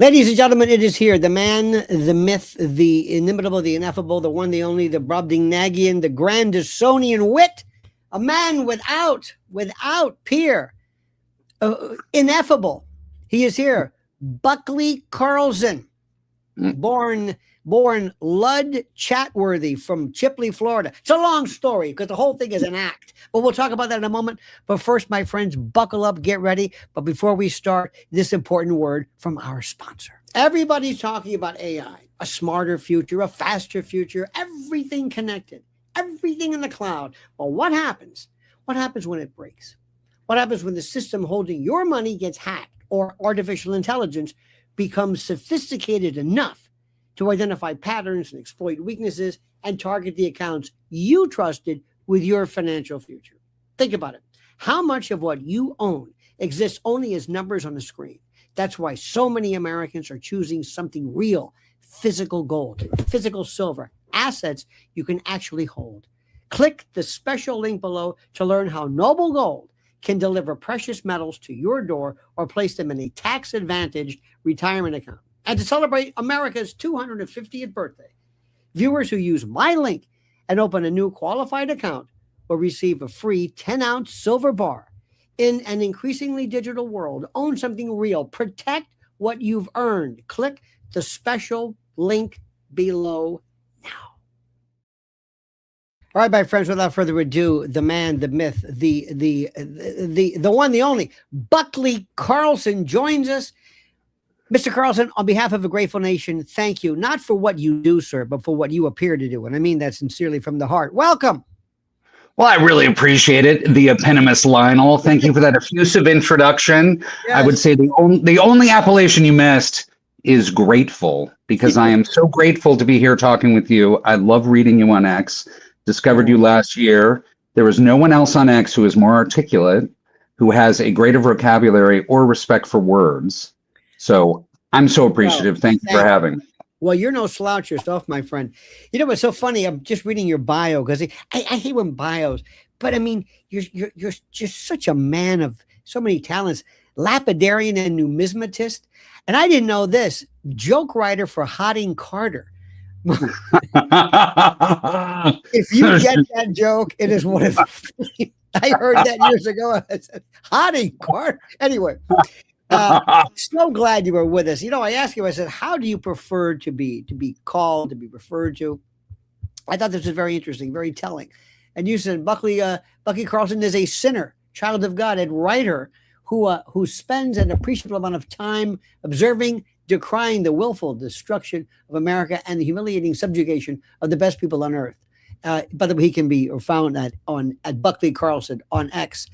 Ladies and gentlemen, it is here. The man, the myth, the inimitable, the ineffable, the one, the only, the Brobdingnagian, the Grandisonian wit. A man without peer. Ineffable. He is here. Buckley Carlson. Born Ludd Chatworthy from Chipley, Florida. It's a long story because the whole thing is an act, but we'll talk about that in a moment. But first, my friends, buckle up, get ready. But before we start, this important word from our sponsor. Everybody's talking about AI, a smarter future, a faster future, everything connected, everything in the cloud. Well, what happens? What happens when it breaks? What happens when the system holding your money gets hacked or artificial intelligence becomes sophisticated enough to identify patterns and exploit weaknesses and target the accounts you trusted with your financial future? Think about it. How much of what you own exists only as numbers on a screen? That's why so many Americans are choosing something real, physical gold, physical silver, assets you can actually hold. Click the special link below to learn how Noble Gold can deliver precious metals to your door or place them in a tax-advantaged retirement account. And to celebrate America's 250th birthday, viewers who use my link and open a new qualified account will receive a free 10-ounce silver bar. In an increasingly digital world, own something real. Protect what you've earned. Click the special link below now. All right, my friends, without further ado, the man, the myth, the one, the only, Buckley Carlson joins us. Mr. Carlson, on behalf of a grateful nation, thank you, not for what you do, sir, but for what you appear to do. And I mean that sincerely from the heart. Welcome. Well, I really appreciate it. The eponymous Lionel. Thank you for that effusive introduction. Yes. I would say the only appellation you missed is grateful, because I am so grateful to be here talking with you. I love reading you on X. Discovered you last year. There was no one else on X who is more articulate, who has a greater vocabulary or respect for words. So I'm so appreciative. Thank you for having me. Well, you're no slouch yourself, my friend. You know what's so funny? I'm just reading your bio because I hate when bios, but I mean, you're just such a man of so many talents. Lapidarian and numismatist. And I didn't know this. Joke writer for Hotting Carter. If you get that joke, it is one of the I heard that years ago. I said, Hotting Carter. Anyway. So glad you were with us. You know, I asked you, I said, how do you prefer to be called, to be referred to? I thought this was very interesting, very telling. And you said Buckley Carlson is a sinner, child of God, and writer who spends an appreciable amount of time observing, decrying the willful destruction of America and the humiliating subjugation of the best people on earth. By the way, he can be found at Buckley Carlson on X.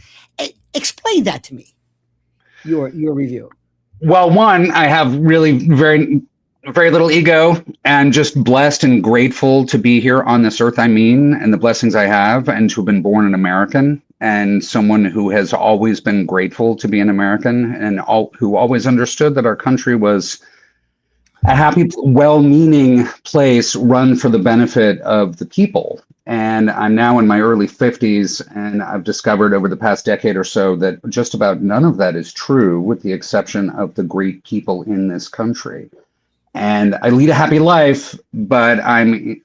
Explain that to me. Your review. Well, one, I have really very little ego, and just blessed and grateful to be here on this earth. I mean, and the blessings I have, and to have been born an American, and someone who has always been grateful to be an American, and who always understood that our country was a happy, well-meaning place run for the benefit of the people. And I'm now in my early 50s, and I've discovered over the past decade or so that just about none of that is true, with the exception of the great people in this country. And I lead a happy life, but I'm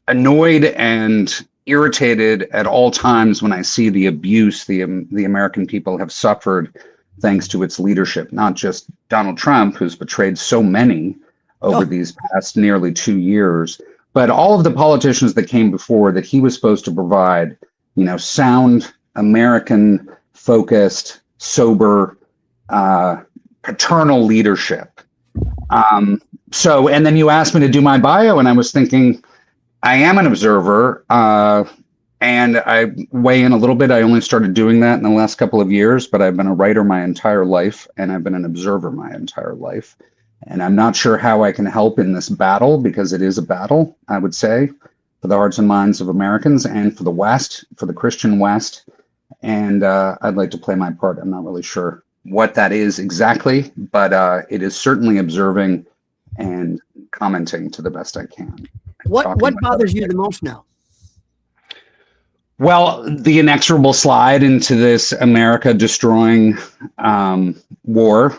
annoyed and irritated at all times when I see the abuse the American people have suffered thanks to its leadership, not just Donald Trump, who's betrayed so many over these past nearly 2 years, but all of the politicians that came before that he was supposed to provide, you know, sound, American-focused, sober, paternal leadership. And then you asked me to do my bio, and I was thinking, I am an observer, and I weigh in a little bit. I only started doing that in the last couple of years, but I've been a writer my entire life, and I've been an observer my entire life. And I'm not sure how I can help in this battle, because it is a battle, I would say, for the hearts and minds of Americans and for the West, for the Christian West. And I'd like to play my part. I'm not really sure what that is exactly, but it is certainly observing and commenting to the best I can. What bothers you the most now? Well, the inexorable slide into this America destroying war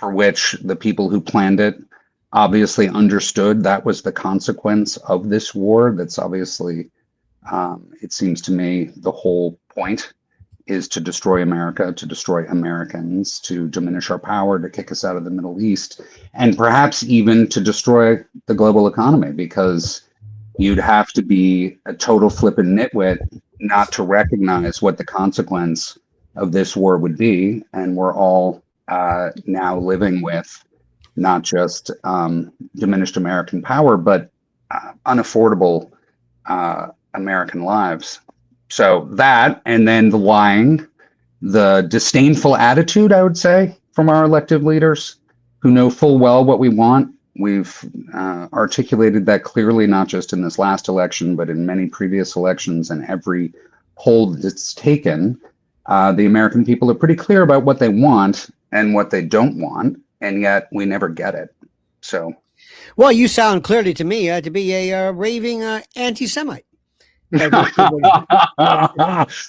for which the people who planned it obviously understood that was the consequence of this war. That's obviously, it seems to me, the whole point is to destroy America, to destroy Americans, to diminish our power, to kick us out of the Middle East, and perhaps even to destroy the global economy, because you'd have to be a total flippin' nitwit not to recognize what the consequence of this war would be. And we're all now living with not just diminished American power, but unaffordable American lives. So that, and then the lying, the disdainful attitude, I would say, from our elected leaders who know full well what we want. We've articulated that clearly, not just in this last election, but in many previous elections and every poll that's taken. The American people are pretty clear about what they want and what they don't want, and yet we never get it. So, well, you sound clearly to me to be a raving anti-Semite.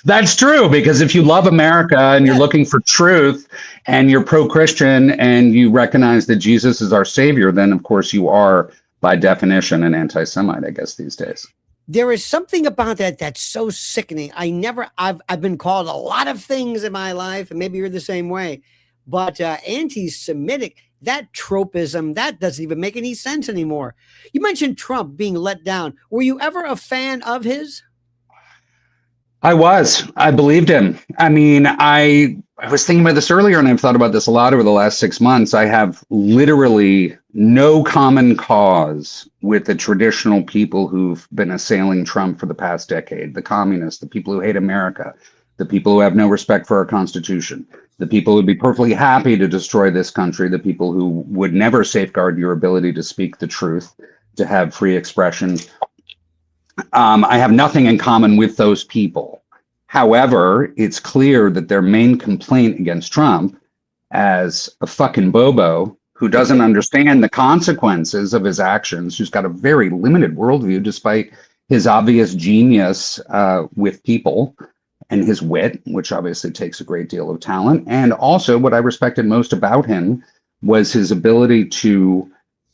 That's true, because if you love America and you're looking for truth and you're pro-Christian and you recognize that Jesus is our savior, then of course you are by definition an anti-Semite, I guess, these days. There is something about that that's so sickening. I've been called a lot of things in my life, and maybe you're the same way, but anti-Semitic, that tropism, that doesn't even make any sense anymore. You mentioned Trump being let down. Were you ever a fan of his? I was. I believed him. I mean, I was thinking about this earlier, and I've thought about this a lot over the last 6 months. I have literally no common cause with the traditional people who've been assailing Trump for the past decade, the communists, the people who hate America, the people who have no respect for our Constitution, the people who'd be perfectly happy to destroy this country, the people who would never safeguard your ability to speak the truth, to have free expression. I have nothing in common with those people. However, it's clear that their main complaint against Trump as a fucking bobo who doesn't understand the consequences of his actions, who's got a very limited worldview despite his obvious genius with people, and his wit, which obviously takes a great deal of talent. And also what I respected most about him was his ability to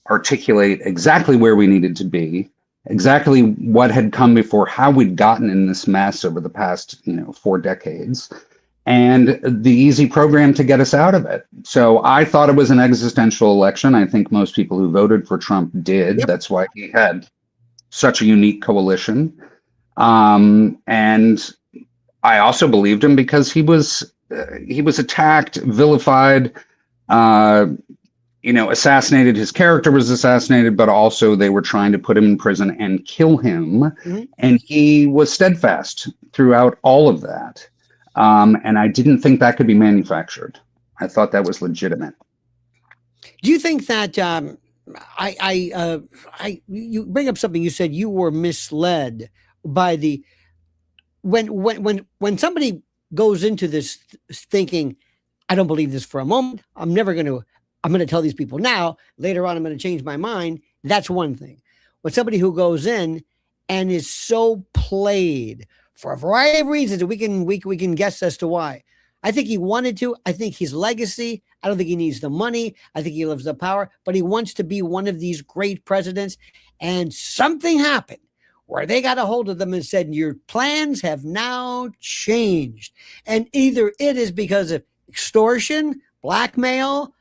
articulate exactly where we needed to be, exactly what had come before, how we'd gotten in this mess over the past, 4 decades, and the easy program to get us out of it. So I thought it was an existential election. I think most people who voted for Trump did. Yep. That's why he had such a unique coalition. And I also believed him because he was attacked, vilified, assassinated. His character was assassinated, but also they were trying to put him in prison and kill him. Mm-hmm. And he was steadfast throughout all of that. And I didn't think that could be manufactured. I thought that was legitimate. Do you think that you bring up something? You said you were misled by the when somebody goes into this thinking, I don't believe this for a moment. I'm going to tell these people now, later on, I'm going to change my mind. That's one thing. But somebody who goes in and is so played for a variety of reasons that we can guess as to why. I think he wanted to. I think his legacy, I don't think he needs the money. I think he loves the power, but he wants to be one of these great presidents. And something happened where they got a hold of them and said, your plans have now changed. And either it is because of extortion, blackmail,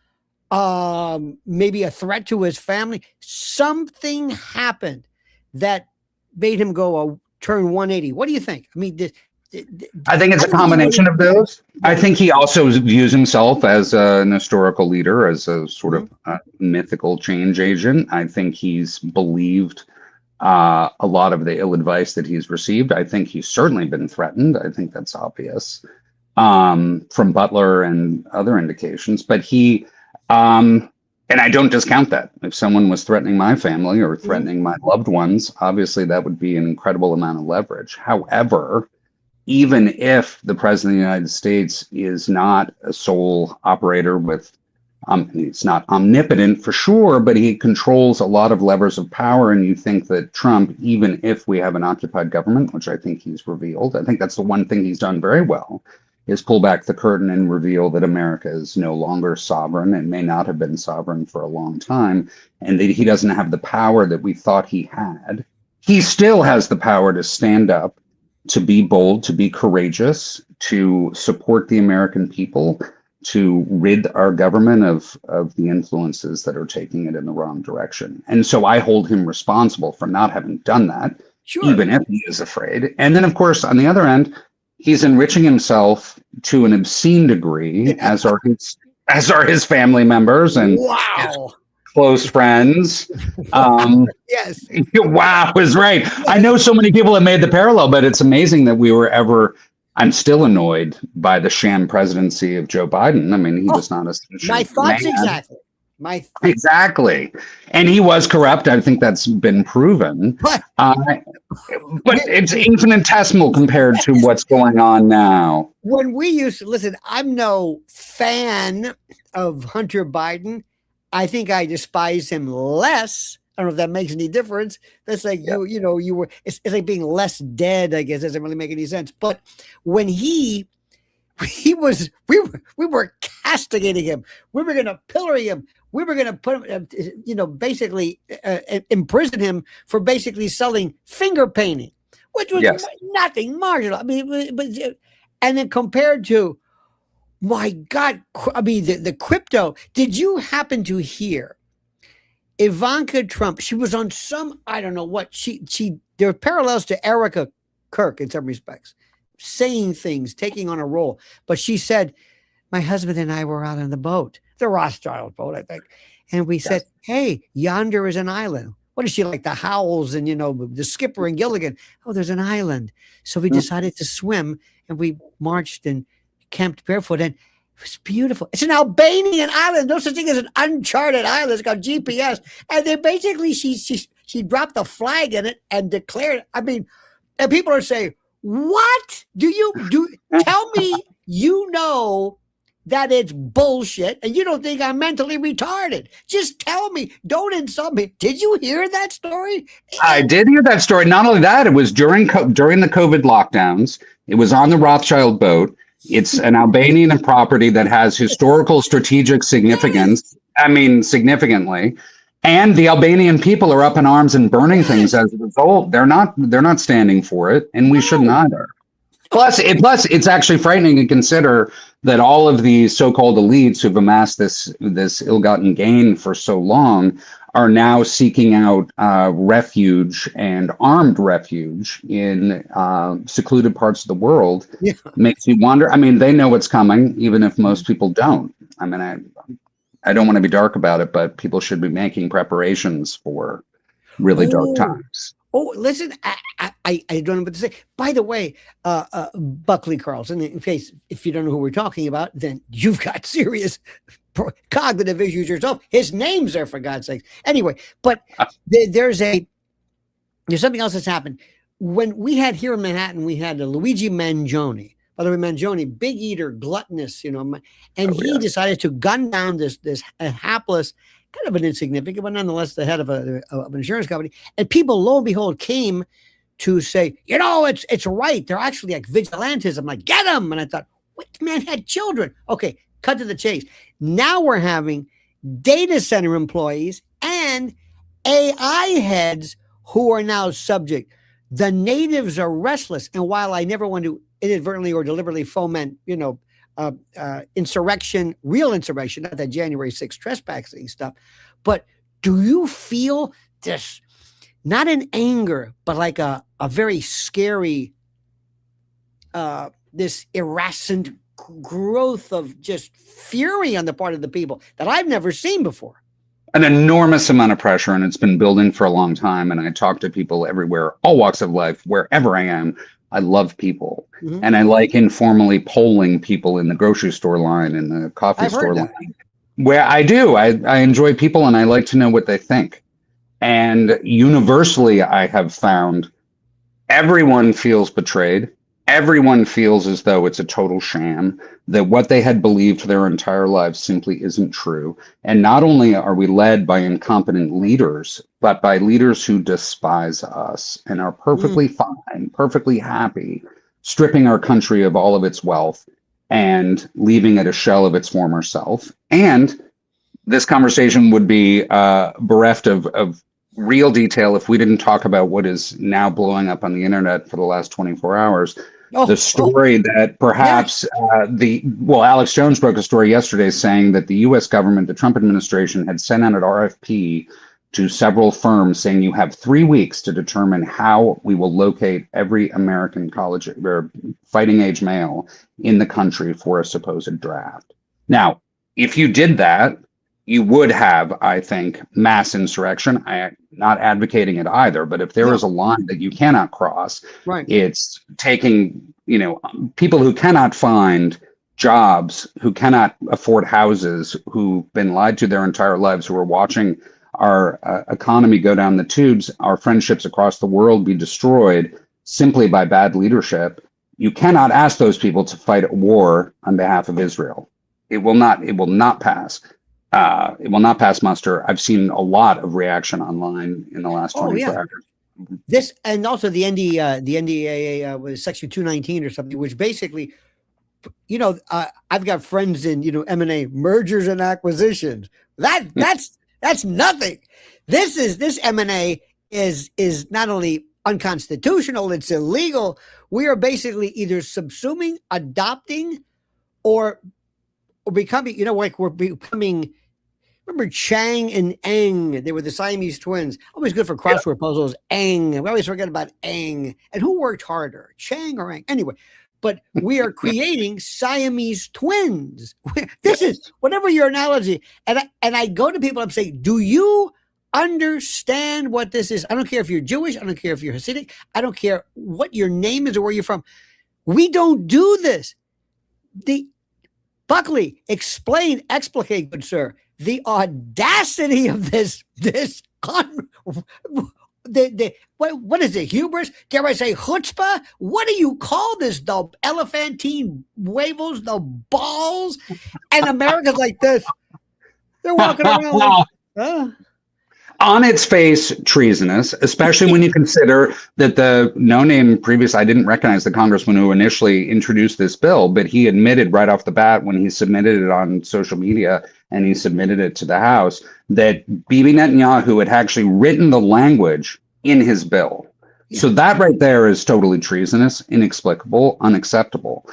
maybe a threat to his family. Something happened that made him go turn 180. What do you think? I mean, I think it's a combination of those. I think he also views himself as an historical leader, as a sort of mythical change agent. I think he's believed a lot of the ill advice that he's received. I think he's certainly been threatened. I think that's obvious from Butler and other indications. But he, and I don't discount that. If someone was threatening my family or threatening my loved ones, obviously that would be an incredible amount of leverage. However, even if the president of the United States is not a sole operator with, it's not omnipotent for sure, but he controls a lot of levers of power. And you think that Trump, even if we have an occupied government, which I think he's revealed, I think that's the one thing he's done very well, is pull back the curtain and reveal that America is no longer sovereign and may not have been sovereign for a long time, and that he doesn't have the power that we thought he had. He still has the power to stand up, to be bold, to be courageous, to support the American people, to rid our government of the influences that are taking it in the wrong direction. And so I hold him responsible for not having done that, Sure. even if he is afraid. And then, of course, on the other end, he's enriching himself to an obscene degree, as are his family members and his close friends. Yes. Wow is right. I know so many people have made the parallel, but it's amazing that we were ever. I'm still annoyed by the sham presidency of Joe Biden. I mean, he was not a my thoughts man. exactly. Exactly. And he was corrupt. I think that's been proven. But it's infinitesimal compared to what's going on now. When we used to listen, I'm no fan of Hunter Biden. I think I despise him less. I don't know if that makes any difference. That's like you were. It's like being less dead. I guess doesn't really make any sense. But when he was, we were castigating him. We were going to pillory him. We were going to put him, basically imprison him for basically selling finger painting, which was nothing marginal. I mean, but and then compared to, my God, I mean, the crypto. Did you happen to hear Ivanka Trump? She was on some, I don't know what, there are parallels to Erica Kirk in some respects, saying things, taking on a role. But she said, my husband and I were out on the boat, the Rothschild boat, I think. And we said, hey, yonder is an island. What is she like? The Howells and, the skipper and Gilligan. Oh, there's an island. So we decided to swim, and we marched and camped barefoot, and it was beautiful. It's an Albanian island. No such thing as an uncharted island. It's got GPS. And then basically she dropped the flag in it and declared, I mean, and people are saying, what tell me that it's bullshit and you don't think I'm mentally retarded. Just tell me. Don't insult me. Did you hear that story? I did hear that story. Not only that, it was during the COVID lockdowns. It was on the Rothschild boat. It's an Albanian property that has historical strategic significance. I mean, significantly. And the Albanian people are up in arms and burning things as a result. They're not standing for it, and we shouldn't either. Plus, it's actually frightening to consider that all of these so-called elites who've amassed this ill-gotten gain for so long are now seeking out refuge and armed refuge in secluded parts of the world. Yeah. Makes you wonder. I mean, they know what's coming, even if most people don't. I mean, I don't want to be dark about it, but people should be making preparations for really dark times. Oh, listen, I don't know what to say. By the way, Buckley Carlson, in case if you don't know who we're talking about, then you've got serious cognitive issues yourself. His name's there, for God's sake. Anyway, but there's something else that's happened. When we had here in Manhattan, we had Luigi Mangione. By the way, Mangione, big eater, gluttonous, and he decided to gun down this hapless, kind of an insignificant, but nonetheless the head of an insurance company. And people, lo and behold, came to say, it's right. They're actually like vigilantes. I'm like, get them. And I thought, what, the man had children. Okay, cut to the chase. Now we're having data center employees and AI heads who are now subject. The natives are restless. And while I never want to inadvertently or deliberately foment, insurrection, real insurrection, not that January 6th trespassing stuff, but do you feel this, not an anger, but like a very scary, this irascent growth of just fury on the part of the people that I've never seen before? An enormous amount of pressure, and it's been building for a long time. And I talk to people everywhere, all walks of life, wherever I am. I love people, and I like informally polling people in the grocery store line, in the coffee store line. Where I do, I enjoy people, and I like to know what they think. And universally, I have found everyone feels betrayed. Everyone feels as though it's a total sham, that what they had believed their entire lives simply isn't true. And not only are we led by incompetent leaders, but by leaders who despise us and are perfectly fine, perfectly happy, stripping our country of all of its wealth and leaving it a shell of its former self. And this conversation would be bereft of real detail if we didn't talk about what is now blowing up on the internet for the last 24 hours. The story that perhaps Alex Jones broke a story yesterday saying that the U.S. government, the Trump administration, had sent out an RFP to several firms saying you have 3 weeks to determine how we will locate every American college or fighting age male in the country for a supposed draft. Now, if you did that, you would have, I think, mass insurrection. I'm not advocating it either, but if there is a line that you cannot cross, it's taking, people who cannot find jobs, who cannot afford houses, who've been lied to their entire lives, who are watching our economy go down the tubes, our friendships across the world be destroyed simply by bad leadership. You cannot ask those people to fight a war on behalf of Israel. It will not pass. It will not pass muster. I've seen a lot of reaction online in the last 24 hours. This, and also the NDAA was Section 219 or something, which basically, I've got friends in, M&A, mergers and acquisitions. That's nothing. This M&A is not only unconstitutional, it's illegal. We are basically either subsuming, adopting, or becoming, we're becoming. Remember Chang and Eng? They were the Siamese twins. Always good for crossword puzzles. Eng. We always forget about Eng. And who worked harder, Chang or Eng? Anyway, but we are creating Siamese twins. This is, whatever your analogy. And I go to people and say, do you understand what this is? I don't care if you're Jewish. I don't care if you're Hasidic. I don't care what your name is or where you're from. We don't do this. Buckley, explicate, good sir, the audacity of this what is it, hubris? Dare I say chutzpah? What do you call this? The elephantine huevos, the balls? And America's like this. They're walking around like, on its face, treasonous, especially when you consider that the no-name previous, I didn't recognize the congressman who initially introduced this bill, but he admitted right off the bat when he submitted it on social media and he submitted it to the House that Bibi Netanyahu had actually written the language in his bill. Yeah. So that right there is totally treasonous, inexplicable, unacceptable.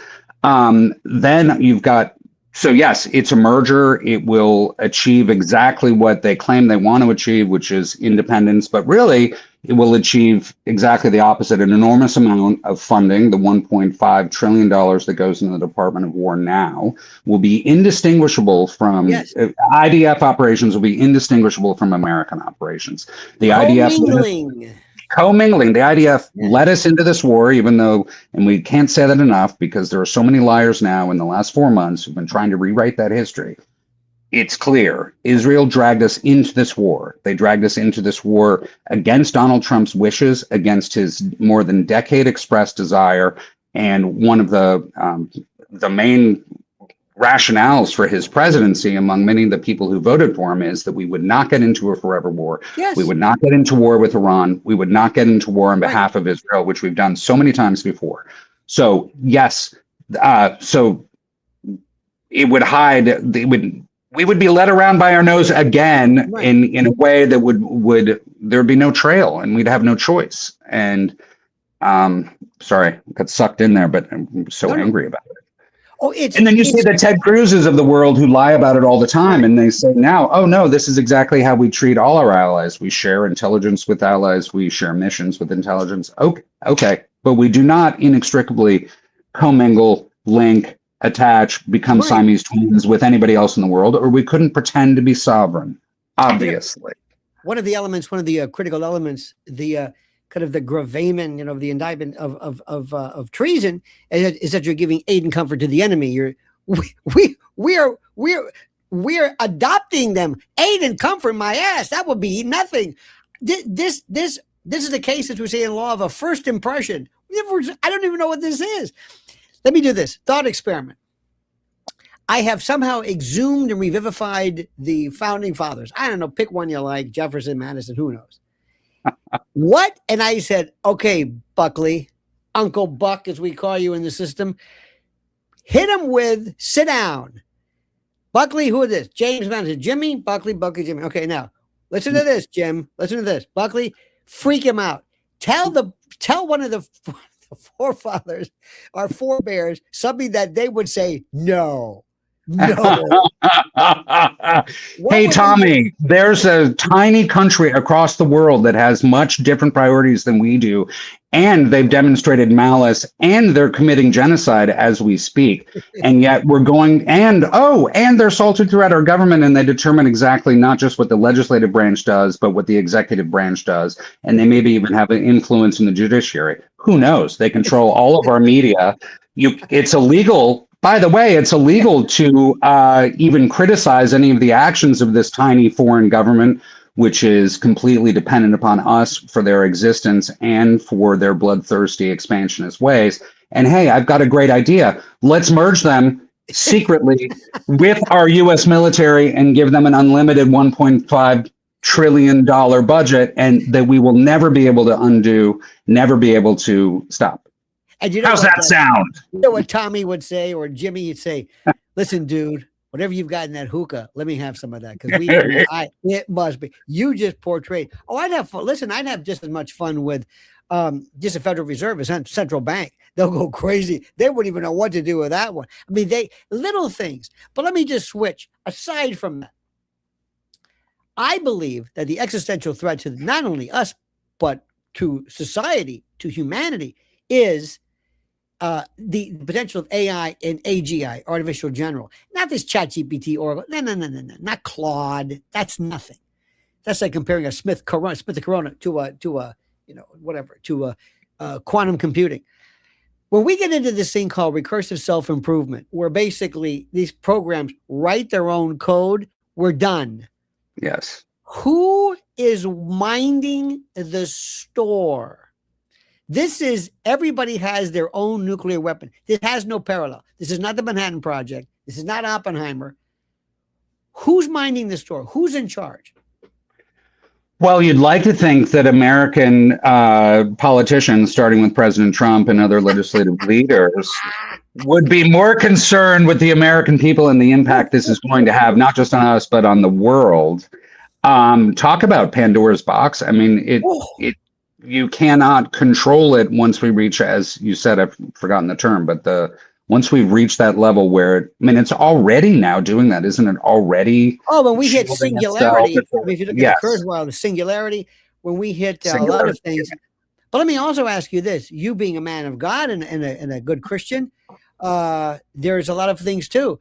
Then you've got, so yes, it's a merger. It will achieve exactly what they claim they want to achieve, which is independence. But really, it will achieve exactly the opposite. An enormous amount of funding, the $1.5 trillion that goes into the Department of War now, will be indistinguishable from IDF operations. Will be indistinguishable from American operations. The IDF. Commingling. The IDF led us into this war, even though, and we can't say that enough because there are so many liars now in the last 4 months who've been trying to rewrite that history. It's clear. Israel dragged us into this war. They dragged us into this war against Donald Trump's wishes, against his more than decade expressed desire. And one of the main rationales for his presidency among many of the people who voted for him is that we would not get into a forever war. Yes. We would not get into war with Iran. We would not get into war on behalf of Israel, which we've done so many times before. So yes, so it would hide, we would be led around by our nose again in a way that would there'd be no trail and we'd have no choice. And sorry, I got sucked in there, but I'm so angry about it. And then you see the Ted Cruz's of the world who lie about it all the time. And they say now, oh, no, this is exactly how we treat all our allies. We share intelligence with allies. We share missions with intelligence. Okay. But we do not inextricably commingle, link, attach, become Siamese twins with anybody else in the world, or we couldn't pretend to be sovereign, obviously. One of the critical elements, the kind of the gravamen, of the indictment of treason is that you're giving aid and comfort to the enemy. We're adopting them. Aid and comfort, my ass. That would be nothing. This is the case, as we say in law, of a first impression. I don't even know what this is. Let me do this thought experiment. I have somehow exhumed and revivified the founding fathers. I don't know, pick one you like, Jefferson, Madison, who knows? What? And I said, okay, Buckley, Uncle Buck, as we call you in the system, hit him with sit down. Buckley, who is this? James Madison, Jimmy, Buckley, Jimmy. Okay, now listen to this, Jim. Listen to this. Buckley, freak him out. Tell one of the forefathers, our forebears, something that they would say no. Hey, Tommy, there's a tiny country across the world that has much different priorities than we do, and they've demonstrated malice, and they're committing genocide as we speak. And yet we're going, and they're salted throughout our government, and they determine exactly not just what the legislative branch does, but what the executive branch does. And they maybe even have an influence in the judiciary. Who knows? They control all of our media. It's illegal. By the way, it's illegal to even criticize any of the actions of this tiny foreign government, which is completely dependent upon us for their existence and for their bloodthirsty expansionist ways. And hey, I've got a great idea. Let's merge them secretly with our U.S. military and give them an unlimited $1.5 trillion budget, and that we will never be able to undo, never be able to stop. And you know how's that sound? You know what Tommy would say, or Jimmy would say, listen, dude, whatever you've got in that hookah, let me have some of that. Because it must be. You just portrayed. Oh, I'd have fun. Listen, I'd have just as much fun with just a Federal Reserve as Central Bank. They'll go crazy. They wouldn't even know what to do with that one. I mean, little things. But let me just switch. Aside from that, I believe that the existential threat to not only us, but to society, to humanity, is the potential of AI and AGI, artificial general. Not this ChatGPT or no, not Claude. That's nothing. That's like comparing a Smith Corona to quantum computing. When we get into this thing called recursive self-improvement, where basically these programs write their own code, we're done. Yes. Who is minding the store? This is, everybody has their own nuclear weapon. This has no parallel. This is not the Manhattan Project. This is not Oppenheimer. Who's minding the store? Who's in charge? Well, you'd like to think that American politicians, starting with President Trump and other legislative leaders, would be more concerned with the American people and the impact this is going to have, not just on us, but on the world. Talk about Pandora's box. I mean, you cannot control it once we reach, as you said, I've forgotten the term, but once we've reached that level where, it's already now doing that, isn't it already? Oh, when we hit singularity, if you look at the Kurzweil, the singularity, when we hit a lot of things. But let me also ask you this, you being a man of God and a good Christian, there's a lot of things too.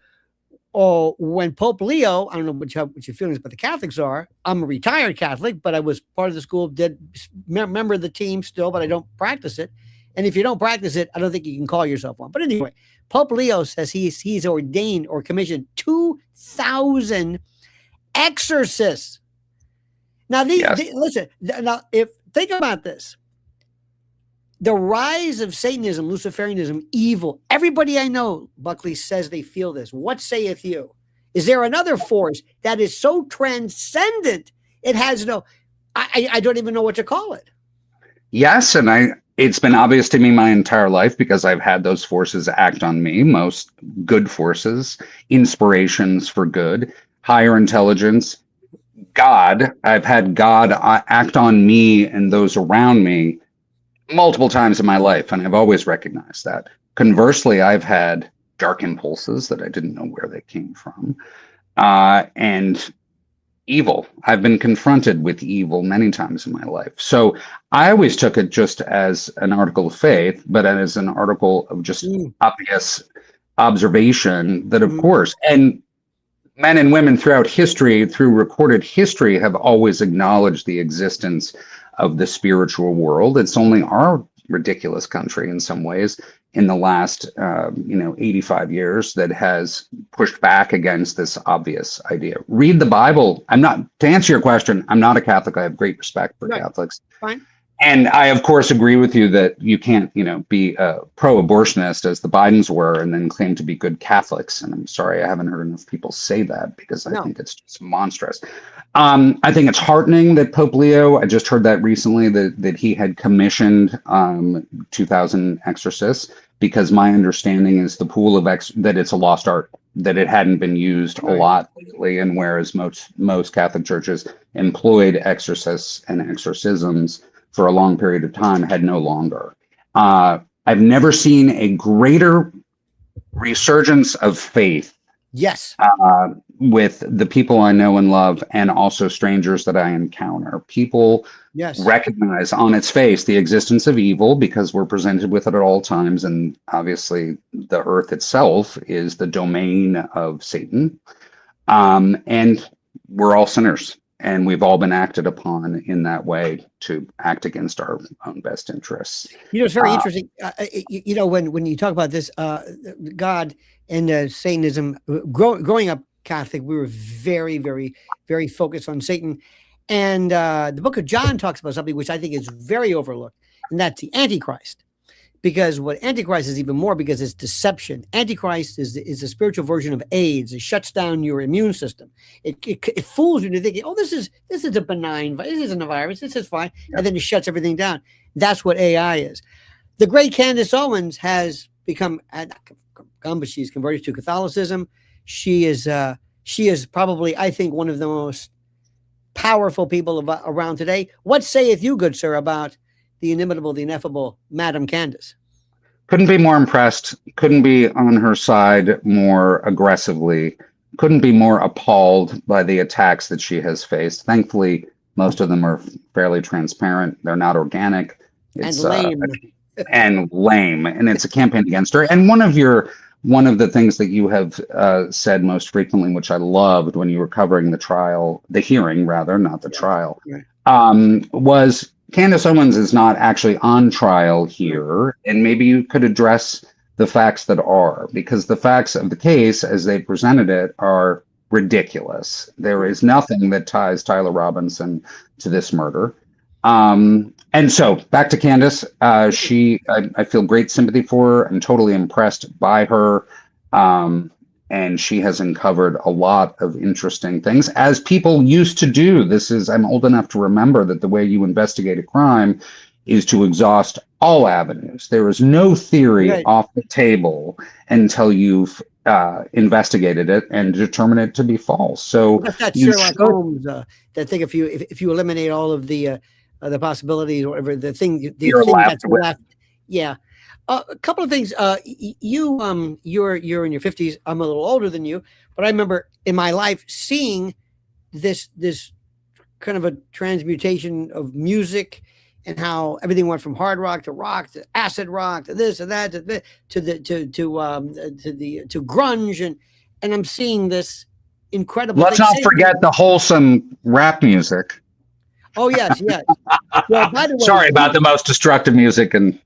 Oh, when Pope Leo, I don't know what your feelings about the Catholics are. I'm a retired Catholic, but I was part of the school, did member of the team still, but I don't practice it. And if you don't practice it, I don't think you can call yourself one. But anyway, Pope Leo says he's ordained or commissioned 2,000 exorcists. Now, listen. Now, think about this. The rise of Satanism, Luciferianism, evil. Everybody I know, Buckley, says they feel this. What saith you? Is there another force that is so transcendent? It has no, I don't even know what to call it. Yes, and it's been obvious to me my entire life because I've had those forces act on me, most good forces, inspirations for good, higher intelligence, God. I've had God act on me and those around me multiple times in my life, and I've always recognized that. Conversely, I've had dark impulses that I didn't know where they came from, and evil. I've been confronted with evil many times in my life. So I always took it just as an article of faith, but as an article of just obvious observation that, of course, and men and women throughout history, through recorded history, have always acknowledged the existence of the spiritual world. It's only our ridiculous country in some ways in the last 85 years that has pushed back against this obvious idea. Read the Bible. To answer your question, I'm not a Catholic. I have great respect for Catholics. Fine. And I, of course, agree with you that you can't, be a pro-abortionist as the Bidens were and then claim to be good Catholics. And I'm sorry, I haven't heard enough people say that because I think it's just monstrous. I think it's heartening that Pope Leo, I just heard that recently, that he had commissioned 2,000 exorcists, because my understanding is the pool of that it's a lost art, that it hadn't been used a lot lately, and whereas most Catholic churches employed exorcists and exorcisms for a long period of time, had no longer. I've never seen a greater resurgence of faith. Yes. With the people I know and love, and also strangers that I encounter. People recognize on its face the existence of evil because we're presented with it at all times. And obviously the earth itself is the domain of Satan. And we're all sinners, and we've all been acted upon in that way to act against our own best interests. It's very interesting. When you talk about this, God and Satanism, growing up Catholic, we were very, very, very focused on Satan. And the book of John talks about something which I think is very overlooked, and that's the Antichrist. Because what Antichrist is even more, because it's deception. Antichrist is a spiritual version of AIDS. It shuts down your immune system. It fools you into thinking, oh, this is a benign, this isn't a virus, this is fine. Yeah. And then it shuts everything down. That's what AI is. The great Candace Owens has become, but she's converted to Catholicism. She is probably, I think, one of the most powerful people around today. What saith you, good sir, about the inimitable, the ineffable Madam Candace? Couldn't be more impressed. Couldn't be on her side more aggressively. Couldn't be more appalled by the attacks that she has faced. Thankfully, most of them are fairly transparent. They're not organic. It's lame. And lame. And it's a campaign against her. And one of the things that you have said most frequently, which I loved when you were covering the hearing rather, not the trial, was Candace Owens is not actually on trial here. And maybe you could address the facts that are, because the facts of the case as they presented it are ridiculous. There is nothing that ties Tyler Robinson to this murder. And so back to Candace, I feel great sympathy for her. I'm totally impressed by her. And she has uncovered a lot of interesting things, as people used to do. I'm old enough to remember that the way you investigate a crime is to exhaust all avenues. There is no theory off the table until you've investigated it and determined it to be false. So that's Sherlock Holmes. That thing, if you eliminate all of the possibilities, or whatever, the thing that's left. Yeah. A couple of things. You're in your 50s. I'm a little older than you, but I remember in my life seeing this kind of a transmutation of music, and how everything went from hard rock to acid rock to this and that to grunge, and I'm seeing this incredible. Let's not forget the wholesome rap music. Oh yes. Well, by the way, sorry about the most destructive music, and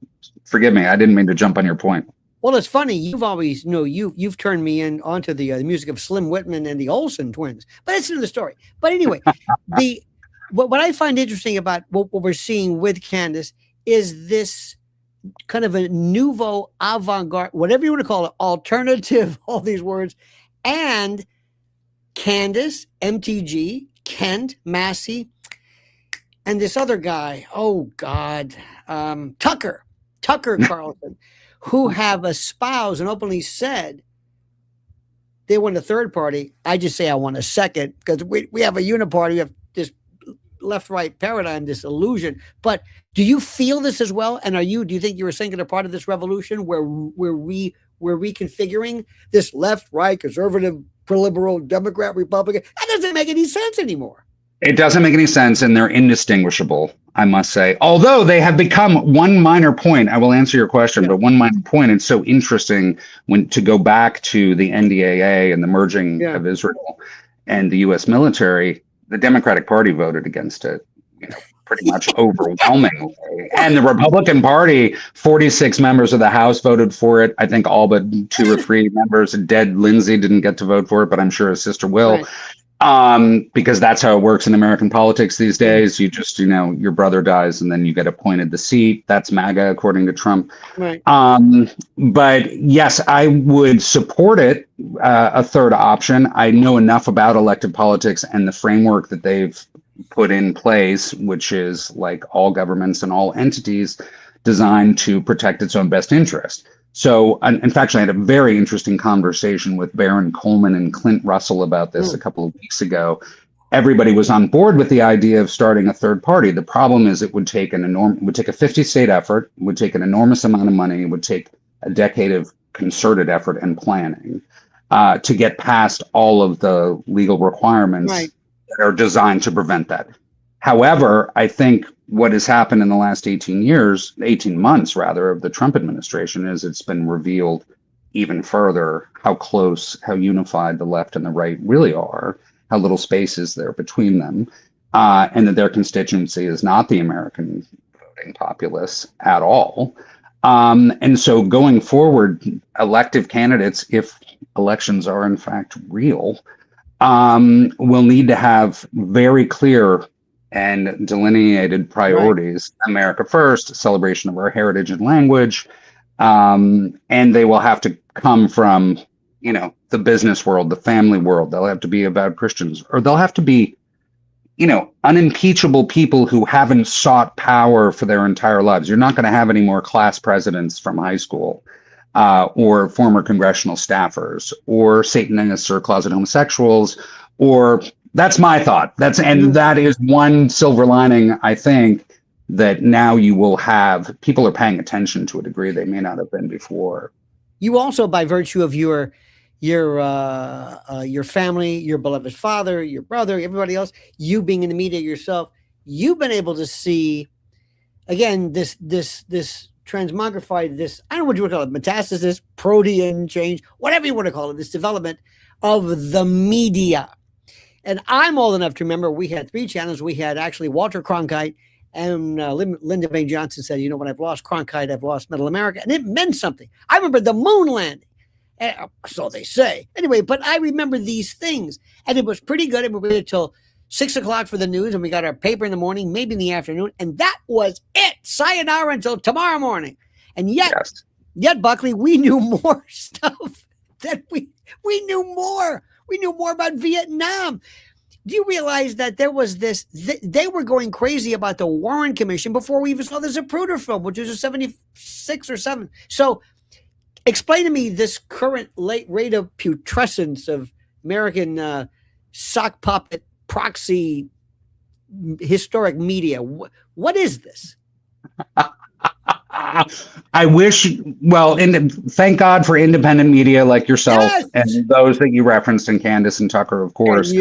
forgive me, I didn't mean to jump on your point. Well, it's funny. You've always, you've turned me onto the music of Slim Whitman and the Olsen twins, but that's another story. But anyway, what I find interesting about what we're seeing with Candace is this kind of a nouveau avant-garde, whatever you want to call it, alternative, all these words, and Candace, MTG, Kent, Massey, and this other guy, oh God, Tucker Carlson, who have espoused and openly said they want a third party. I just say I want a second, because we have a uniparty. We have this left-right paradigm, this illusion. But do you feel this as well? And do you think you're a singular part of this revolution where we're reconfiguring this left-right, conservative, pro-liberal, Democrat, Republican? That doesn't make any sense anymore. It doesn't make any sense, and they're indistinguishable, I must say. Although they have become one minor point, I will answer your question, but one minor point, it's so interesting to go back to the NDAA and the merging of Israel and the U.S. military. The Democratic Party voted against it, pretty much overwhelmingly. And the Republican Party, 46 members of the House voted for it. I think all but 2 or 3 members. Dead Lindsay didn't get to vote for it, but I'm sure his sister will. Right. Because that's how it works in American politics these days. You just, your brother dies and then you get appointed the seat. That's MAGA, according to Trump. Right. But yes, I would support it, a third option. I know enough about elected politics and the framework that they've put in place, which is, like all governments and all entities, designed to protect its own best interest. So, in fact, I had a very interesting conversation with Baron Coleman and Clint Russell about this a couple of weeks ago. Everybody was on board with the idea of starting a third party. The problem is it would take a 50-state effort, it would take an enormous amount of money, it would take a decade of concerted effort and planning to get past all of the legal requirements that are designed to prevent that. However, I think what has happened in the last 18 months rather, of the Trump administration is it's been revealed even further how close, how unified the left and the right really are, how little space is there between them, and that their constituency is not the American voting populace at all. And so going forward, elective candidates, if elections are in fact real, will need to have very clear and delineated priorities. America first, celebration of our heritage and language, and they will have to come from, the business world, the family world. They'll have to be about Christians, or they'll have to be, unimpeachable people who haven't sought power for their entire lives. You're not going to have any more class presidents from high school, or former congressional staffers, or Satanists or closet homosexuals, or that's my thought. That is one silver lining, I think, that now you will have people are paying attention to a degree they may not have been before. You also, by virtue of your family, your beloved father, your brother, everybody else, you being in the media yourself, you've been able to see, again, this transmogrified, this, I don't know what you want to call it, metastasis, protean change, whatever you want to call it, this development of the media. And I'm old enough to remember we had 3 channels. We had actually Walter Cronkite, and Lyndon B. Johnson said, when I've lost Cronkite, I've lost Middle America. And it meant something. I remember the moon landing. So they say. Anyway, but I remember these things. And it was pretty good. And we waited until 6 o'clock for the news. And we got our paper in the morning, maybe in the afternoon. And that was it. Sayonara until tomorrow morning. And yet, Buckley, we knew more stuff than we knew more. We knew more about Vietnam. Do you realize that there was this, they were going crazy about the Warren Commission before we even saw the Zapruder film, which was a 76 or 7. So explain to me this current rate of putrescence of American sock puppet proxy historic media. What is this? I wish, thank God for independent media like yourself, and those that you referenced, and Candace and Tucker, of course.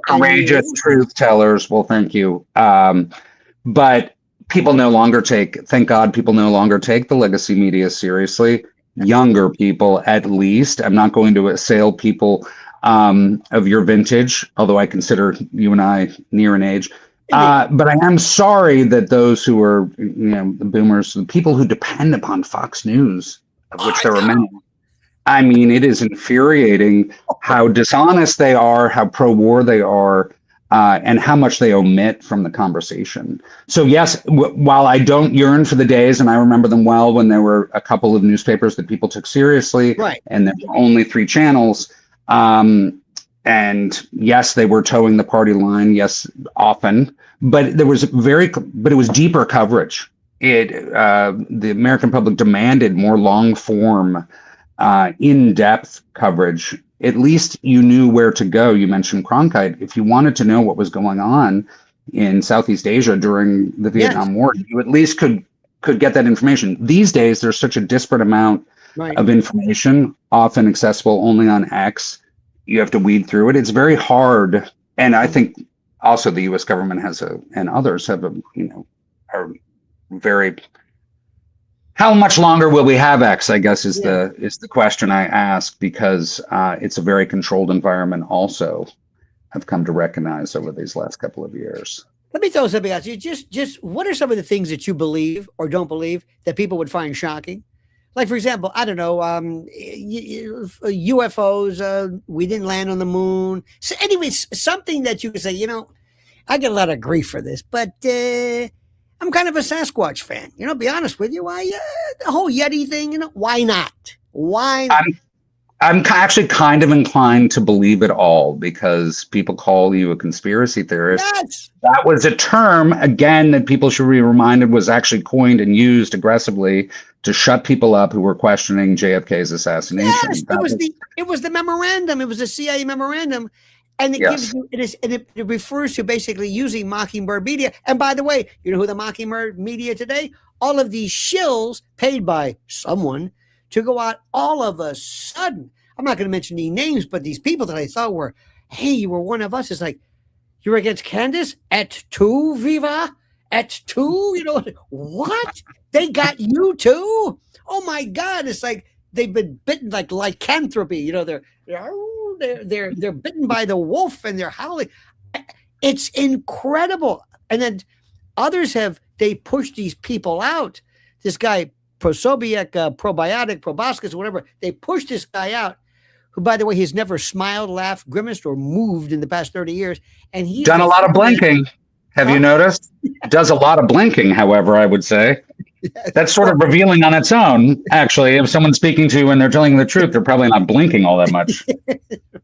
Courageous truth tellers. Well, thank you. But people no longer thank God people no longer take the legacy media seriously. Younger people, at least. I'm not going to assail people of your vintage, although I consider you and I near in age. But I am sorry that those who are, the boomers, the people who depend upon Fox News, of which there are many. I mean, it is infuriating how dishonest they are, how pro-war they are, and how much they omit from the conversation. So yes, while I don't yearn for the days, and I remember them well when there were a couple of newspapers that people took seriously, and there were only 3 channels. And yes, they were towing the party line. Yes, often, but it was deeper coverage. The American public demanded more long form, in-depth coverage. At least you knew where to go. You mentioned Cronkite. If you wanted to know what was going on in Southeast Asia during the Vietnam War, you at least could get that information. These days, there's such a disparate amount of information, often accessible only on X. You have to weed through it. It's very hard. And I think also the U.S. government and others have are very, how much longer will we have X, I guess is the question I ask, because it's a very controlled environment also, I've come to recognize over these last couple of years. Let me throw something at you. Just what are some of the things that you believe or don't believe that people would find shocking? Like, for example, I don't know, UFOs, we didn't land on the moon. So anyways, something that you could say, I get a lot of grief for this, but I'm kind of a Sasquatch fan. Be honest with you, the whole Yeti thing, why not? Why not? I'm actually kind of inclined to believe it all because people call you a conspiracy theorist. Yes. That was a term, again, that people should be reminded was actually coined and used aggressively to shut people up who were questioning JFK's assassination. Yes, it was the memorandum. It was a CIA memorandum, and it Yes. gives you it refers to basically using Mockingbird media. And by the way, you know who the Mockingbird media today? All of these shills paid by someone to go out all of a sudden. I'm not going to mention any names, but these people that I thought were, hey, you were one of us. It's like, you're against Candace at two, Viva? At two? You know, what? They got you too? Oh my God. It's like they've been bitten like lycanthropy. You know, they're bitten by the wolf and they're howling. It's incredible. And then others they pushed these people out. This guy, Prosobiec, Proboscis, whatever, they pushed this guy out, who, by the way, he's never smiled, laughed, grimaced, or moved in the past 30 years. And he's done a lot of blinking. Have you noticed? Does a lot of blinking, however, I would say. That's sort of revealing on its own, actually. If someone's speaking to you and they're telling the truth, they're probably not blinking all that much.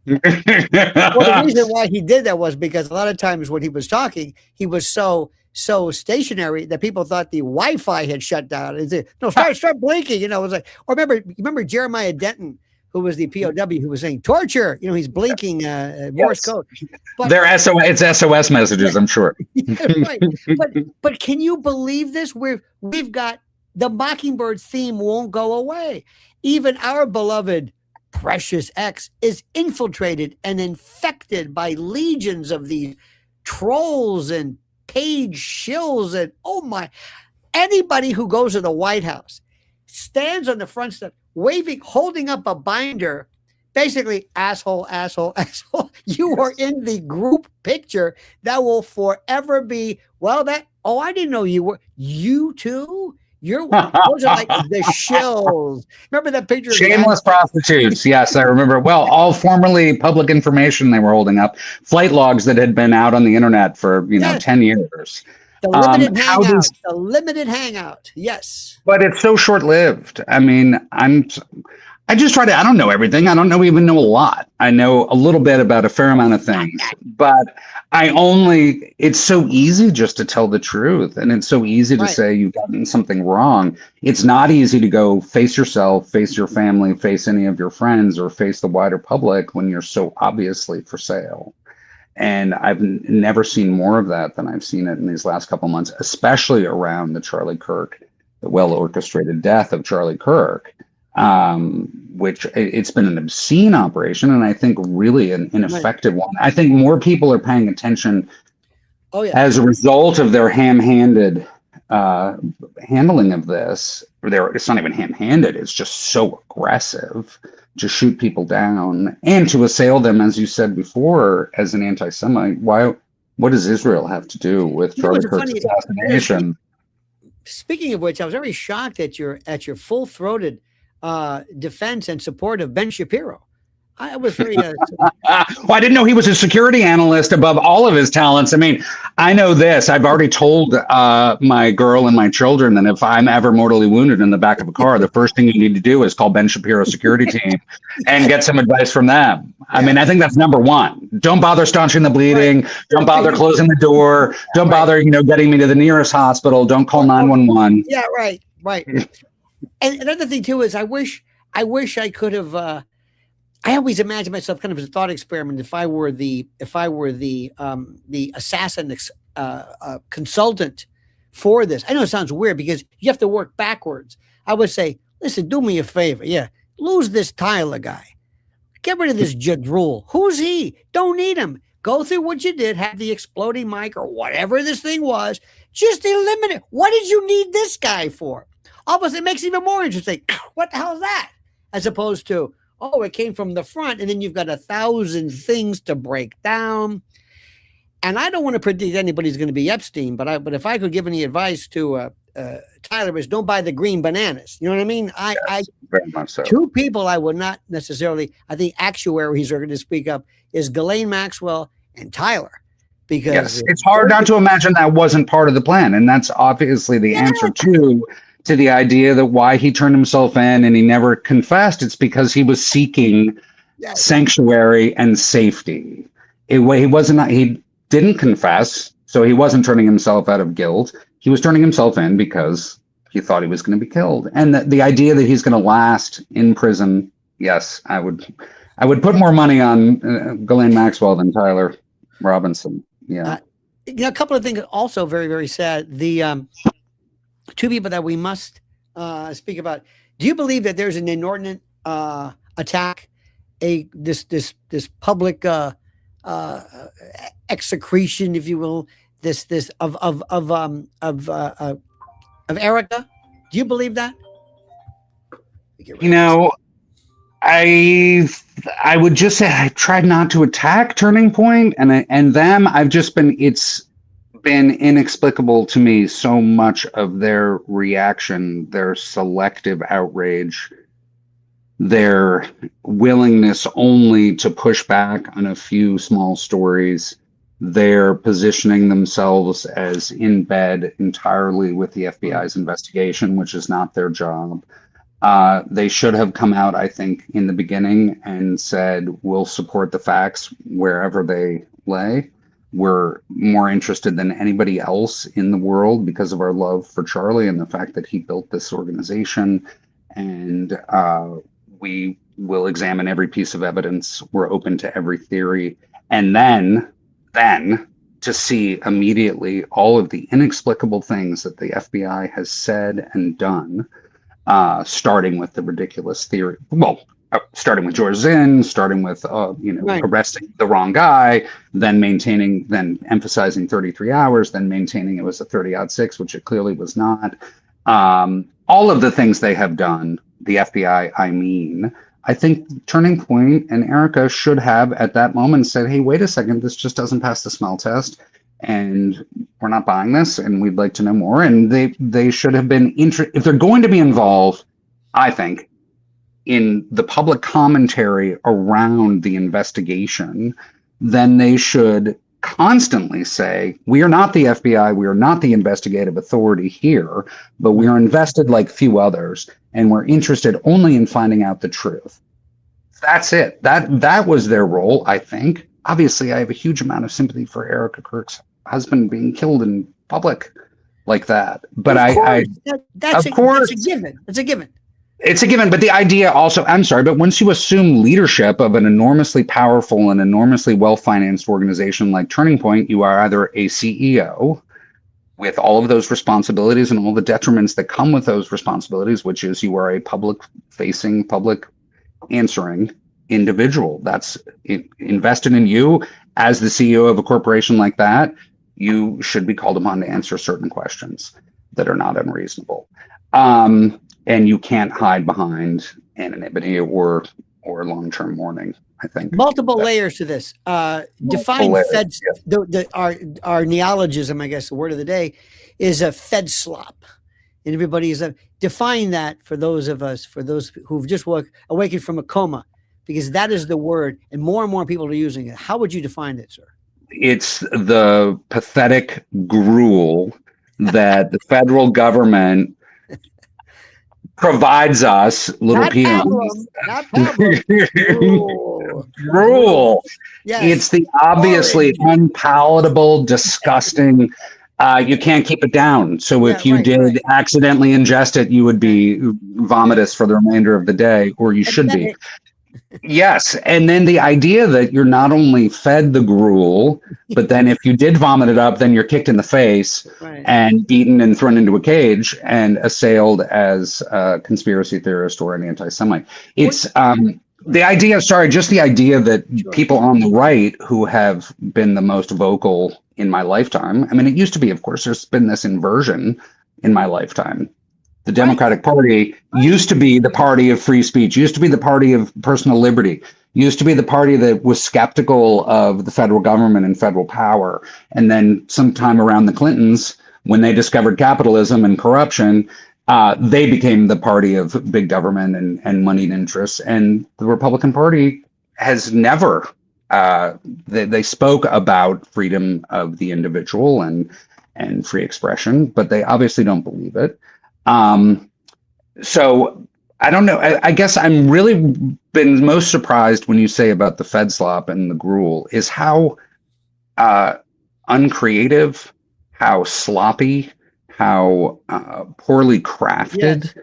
Well, the reason why he did that was because a lot of times when he was talking, he was so stationary that people thought the Wi-Fi had shut down. And said, no, start blinking. You know, it was like, or remember Jeremiah Denton, who was the POW, who was saying torture. You know, he's blinking Morse code. But they're it's SOS messages, I'm sure. Right. But can you believe this? We've got the Mockingbird theme won't go away. Even our beloved Precious X is infiltrated and infected by legions of these trolls and page shills and oh my, anybody who goes to the White House stands on the front step waving, holding up a binder, basically asshole, asshole, asshole. You are in the group picture that will forever be, I didn't know you too? Those are like the shills. Remember that picture? Shameless prostitutes. Yes, I remember. Well, all formerly public information they were holding up, flight logs that had been out on the internet for 10 years. The limited hangout. The limited hangout. Yes. But it's so short-lived. I mean, I just try to, I don't know everything. I don't even know a lot. I know a little bit about a fair amount of things, but it's so easy just to tell the truth. And it's so easy to say you've gotten something wrong. It's not easy to go face yourself, face your family, face any of your friends, or face the wider public when you're so obviously for sale. And I've never seen more of that than I've seen it in these last couple months, especially around the well-orchestrated death of Charlie Kirk. Which it's been an obscene operation, and I think really an ineffective one. I think more people are paying attention as a result of their ham-handed handling of this. It's not even ham-handed, it's just so aggressive to shoot people down and to assail them, as you said before, as an anti-Semite. What does Israel have to do with Charlie Kirk's assassination? Speaking of which, I was very shocked at your full-throated defense and support of Ben Shapiro. I was very. Well, I didn't know he was a security analyst above all of his talents. I mean, I know this. I've already told my girl and my children that if I'm ever mortally wounded in the back of a car, the first thing you need to do is call Ben Shapiro's security team and get some advice from them. I mean, I think that's number one. Don't bother staunching the bleeding. Right. Don't bother closing the door. Don't bother, getting me to the nearest hospital. Don't call 911. Yeah, right. And another thing too is I wish I could have. I always imagine myself kind of as a thought experiment. If I were the assassin consultant for this, I know it sounds weird because you have to work backwards. I would say, listen, do me a favor. Yeah, lose this Tyler guy. Get rid of this Jadrul. Who's he? Don't need him. Go through what you did. Have the exploding mic or whatever this thing was. Just eliminate. What did you need this guy for? Almost, it makes it even more interesting. What the hell is that? As opposed to, it came from the front, and then you've got 1,000 things to break down. And I don't want to predict anybody's going to be Epstein, but if I could give any advice to Tyler, is don't buy the green bananas. You know what I mean? Very much so. Two people I would not necessarily, I think actuaries are going to speak up, is Ghislaine Maxwell and Tyler. Because it's hard not to imagine that wasn't part of the plan. And that's obviously the answer to to the idea that why he turned himself in and he never confessed, it's because he was seeking sanctuary and safety. He didn't confess, so he wasn't turning himself out of guilt. He was turning himself in because he thought he was going to be killed. And the idea that he's going to last in prison, yes, I would put more money on Ghislaine Maxwell than Tyler Robinson. Yeah. A couple of things also very, very sad. The two people that we must speak about. Do you believe that there's an inordinate attack, this public execration, if you will, this of Erica? Do you believe that? You know, I would just say I tried not to attack Turning Point and them. It's been inexplicable to me, so much of their reaction, their selective outrage, their willingness only to push back on a few small stories, their positioning themselves as in bed entirely with the FBI's investigation, which is not their job. They should have come out, I think, in the beginning and said, we'll support the facts wherever they lay. We're more interested than anybody else in the world because of our love for Charlie and the fact that he built this organization. And we will examine every piece of evidence. We're open to every theory. And then to see immediately all of the inexplicable things that the FBI has said and done, starting with the ridiculous theory. Well, starting with George Zinn, starting with right. Arresting the wrong guy, then emphasizing 33 hours, then maintaining it was a 30-06, which it clearly was not. All of the things they have done, the FBI, I think Turning Point and Erica should have at that moment said, hey, wait a second, this just doesn't pass the smell test, and we're not buying this, and we'd like to know more. And they should have been if they're going to be involved, I think, in the public commentary around the investigation, then they should constantly say, we are not the FBI, we are not the investigative authority here, but we are invested like few others, and we're interested only in finding out the truth. That's it. That was their role, I think. Obviously, I have a huge amount of sympathy for Erica Kirk's husband being killed in public like that. But that's a given. It's a given. It's a given, but the idea also, I'm sorry, but once you assume leadership of an enormously powerful and enormously well-financed organization like Turning Point, you are either a CEO with all of those responsibilities and all the detriments that come with those responsibilities, which is you are a public-facing, public answering individual that's invested in you as the CEO of a corporation like that. You should be called upon to answer certain questions that are not unreasonable. And you can't hide behind anonymity or long-term mourning, I think. Multiple layers to this. Define feds. Yeah. Our neologism, I guess the word of the day, is a fed slop. And everybody is define that for those of us, for those who've just awakened from a coma, because that is the word, and more people are using it. How would you define it, sir? It's the pathetic gruel that the federal government provides us little peons. Gruel. Yes. It's the obviously unpalatable, disgusting. You can't keep it down. So if you did accidentally ingest it, you would be vomitous for the remainder of the day, or you should be. Yes. And then the idea that you're not only fed the gruel, but then if you did vomit it up, then you're kicked in the face and beaten and thrown into a cage and assailed as a conspiracy theorist or an anti-Semite. It's the idea, just the idea that people on the right who have been the most vocal in my lifetime. I mean, it used to be, of course, there's been this inversion in my lifetime. The Democratic Party used to be the party of free speech, used to be the party of personal liberty, used to be the party that was skeptical of the federal government and federal power. And then sometime around the Clintons, when they discovered capitalism and corruption, they became the party of big government and moneyed interests. And the Republican Party has never, they spoke about freedom of the individual and free expression, but they obviously don't believe it. So I don't know. I guess I'm really been most surprised when you say about the Fed slop and the gruel is how uncreative, how sloppy, how poorly crafted. Yes.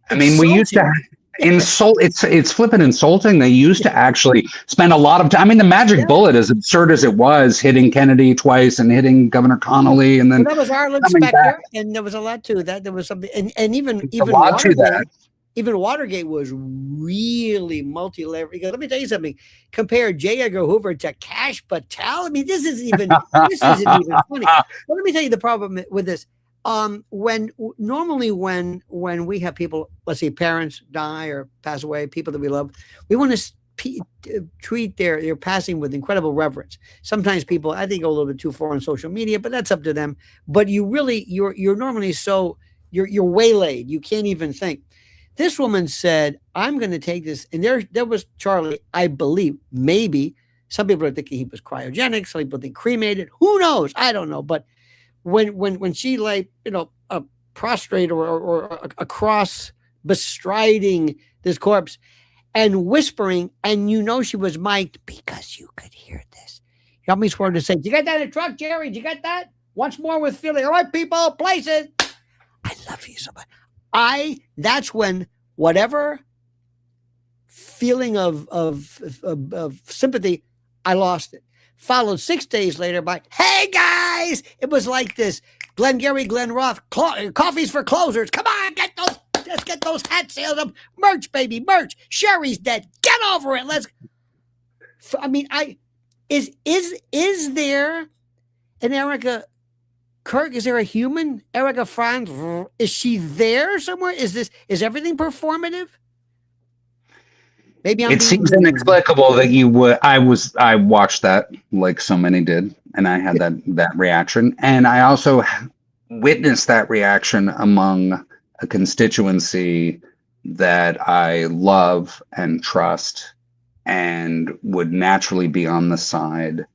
I mean, we used to insult. It's flippant insulting. They used to actually spend a lot of time. I mean, the magic bullet, as absurd as it was, hitting Kennedy twice and hitting Governor Connolly, and then Well, that was Arlen coming back. Specter, and there was a lot to that. There was something, and even A lot to that. Even Watergate was really multi-layered. Because let me tell you something. Compare J. Edgar Hoover to Kash Patel. I mean, this isn't even funny. But let me tell you the problem with this. Normally when we have people, let's say parents die or pass away, people that we love, we want to treat their passing with incredible reverence. Sometimes people, I think, go a little bit too far on social media, but that's up to them. But you're normally you're waylaid. You can't even think. This woman said, I'm going to take this. And there was Charlie, I believe, maybe. Some people are thinking he was cryogenic. Some people think cremated. Who knows? I don't know. But when she lay, prostrate or across bestriding this corpse and whispering, and she was mic'd because you could hear this. You got me sworn to say, "Did you get that in the truck, Jerry? Did you get that? Once more with feeling. All right, people, places. I love you so much." That's when whatever feeling of sympathy, I lost it. Followed 6 days later by, "Hey guys," it was like this. Glengarry Glen Ross, coffees for closers. Come on, let's get those hat sales up. Merch, baby, merch. Sherry's dead. Get over it. Is there an Erica Kirk? Is there a human Erica Franz? Is she there somewhere? Is everything performative? Maybe it seems inexplicable that you would. I watched that like so many did, and I had that reaction, and I also witnessed that reaction among a constituency that I love and trust, and would naturally be on the side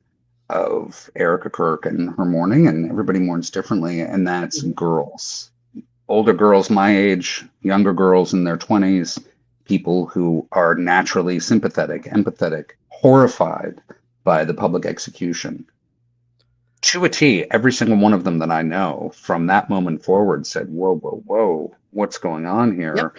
of Erica Kirk and her mourning, and everybody mourns differently, and that's girls, older girls my age, younger girls in their 20s, people who are naturally sympathetic, empathetic, horrified by the public execution. To a T, every single one of them that I know from that moment forward said, whoa, whoa, whoa, what's going on here? Yep.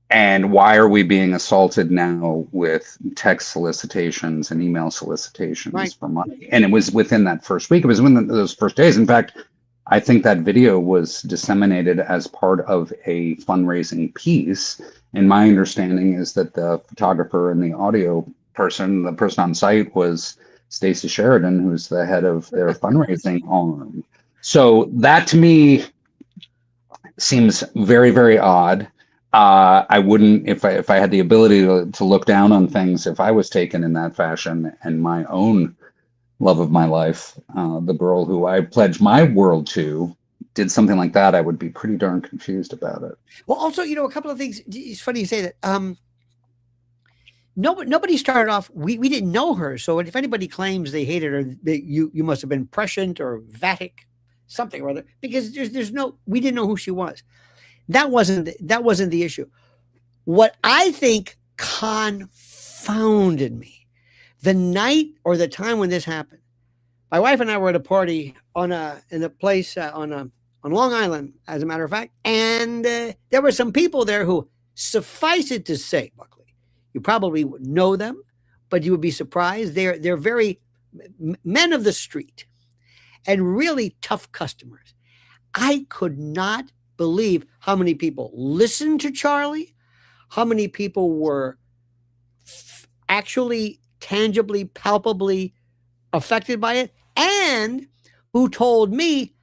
And why are we being assaulted now with text solicitations and email solicitations for money? And it was within that first week. It was within those first days. In fact, I think that video was disseminated as part of a fundraising piece. And my understanding is that the photographer and the audio person, the person on site, was Stacey Sheridan, who's the head of their fundraising arm. So that to me seems very, very odd. I wouldn't, if I had the ability to look down on things, if I was taken in that fashion, and my own love of my life, the girl who I pledged my world to, did something like that, I would be pretty darn confused about it. Well, also, a couple of things. It's funny you say that. Nobody started off. We didn't know her, so if anybody claims they hated her, you must have been prescient or Vatic, something or other, because we didn't know who she was. That wasn't the issue. What I think confounded me, the night or the time when this happened, my wife and I were at a party in a place on Long Island, as a matter of fact, and there were some people there who, suffice it to say, Buckley, you probably would know them, but you would be surprised. They're very men of the street and really tough customers. I could not believe how many people listened to Charlie, how many people were actually tangibly, palpably affected by it, and who told me,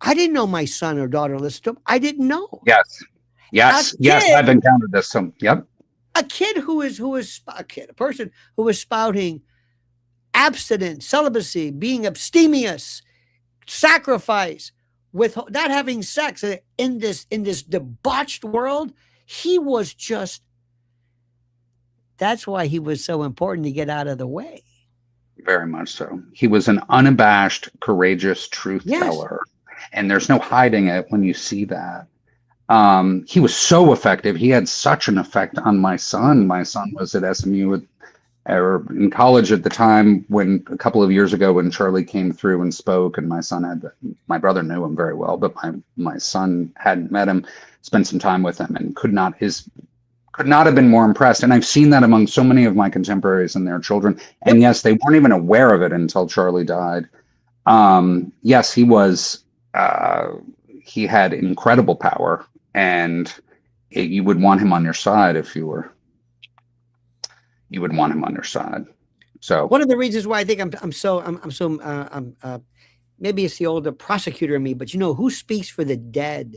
I didn't know my son or daughter listened to him. I didn't know. Yes. I've encountered this. Yep. A kid a person who is spouting abstinence, celibacy, being abstemious, sacrifice, with not having sex in this debauched world, he was just. That's why he was so important to get out of the way. Very much so. He was an unabashed, courageous truth teller. And there's no hiding it when you see that. He was so effective. He had such an effect on my son. My son was at SMU or in college at the time when a couple of years ago when Charlie came through and spoke, and my brother knew him very well, but my son hadn't met him, spent some time with him, and could not have been more impressed. And I've seen that among so many of my contemporaries and their children. And yes, they weren't even aware of it until Charlie died. Yes, he had incredible power, and you would want him on your side if you would want him on your side. So one of the reasons why I think maybe it's the older prosecutor in me, but who speaks for the dead?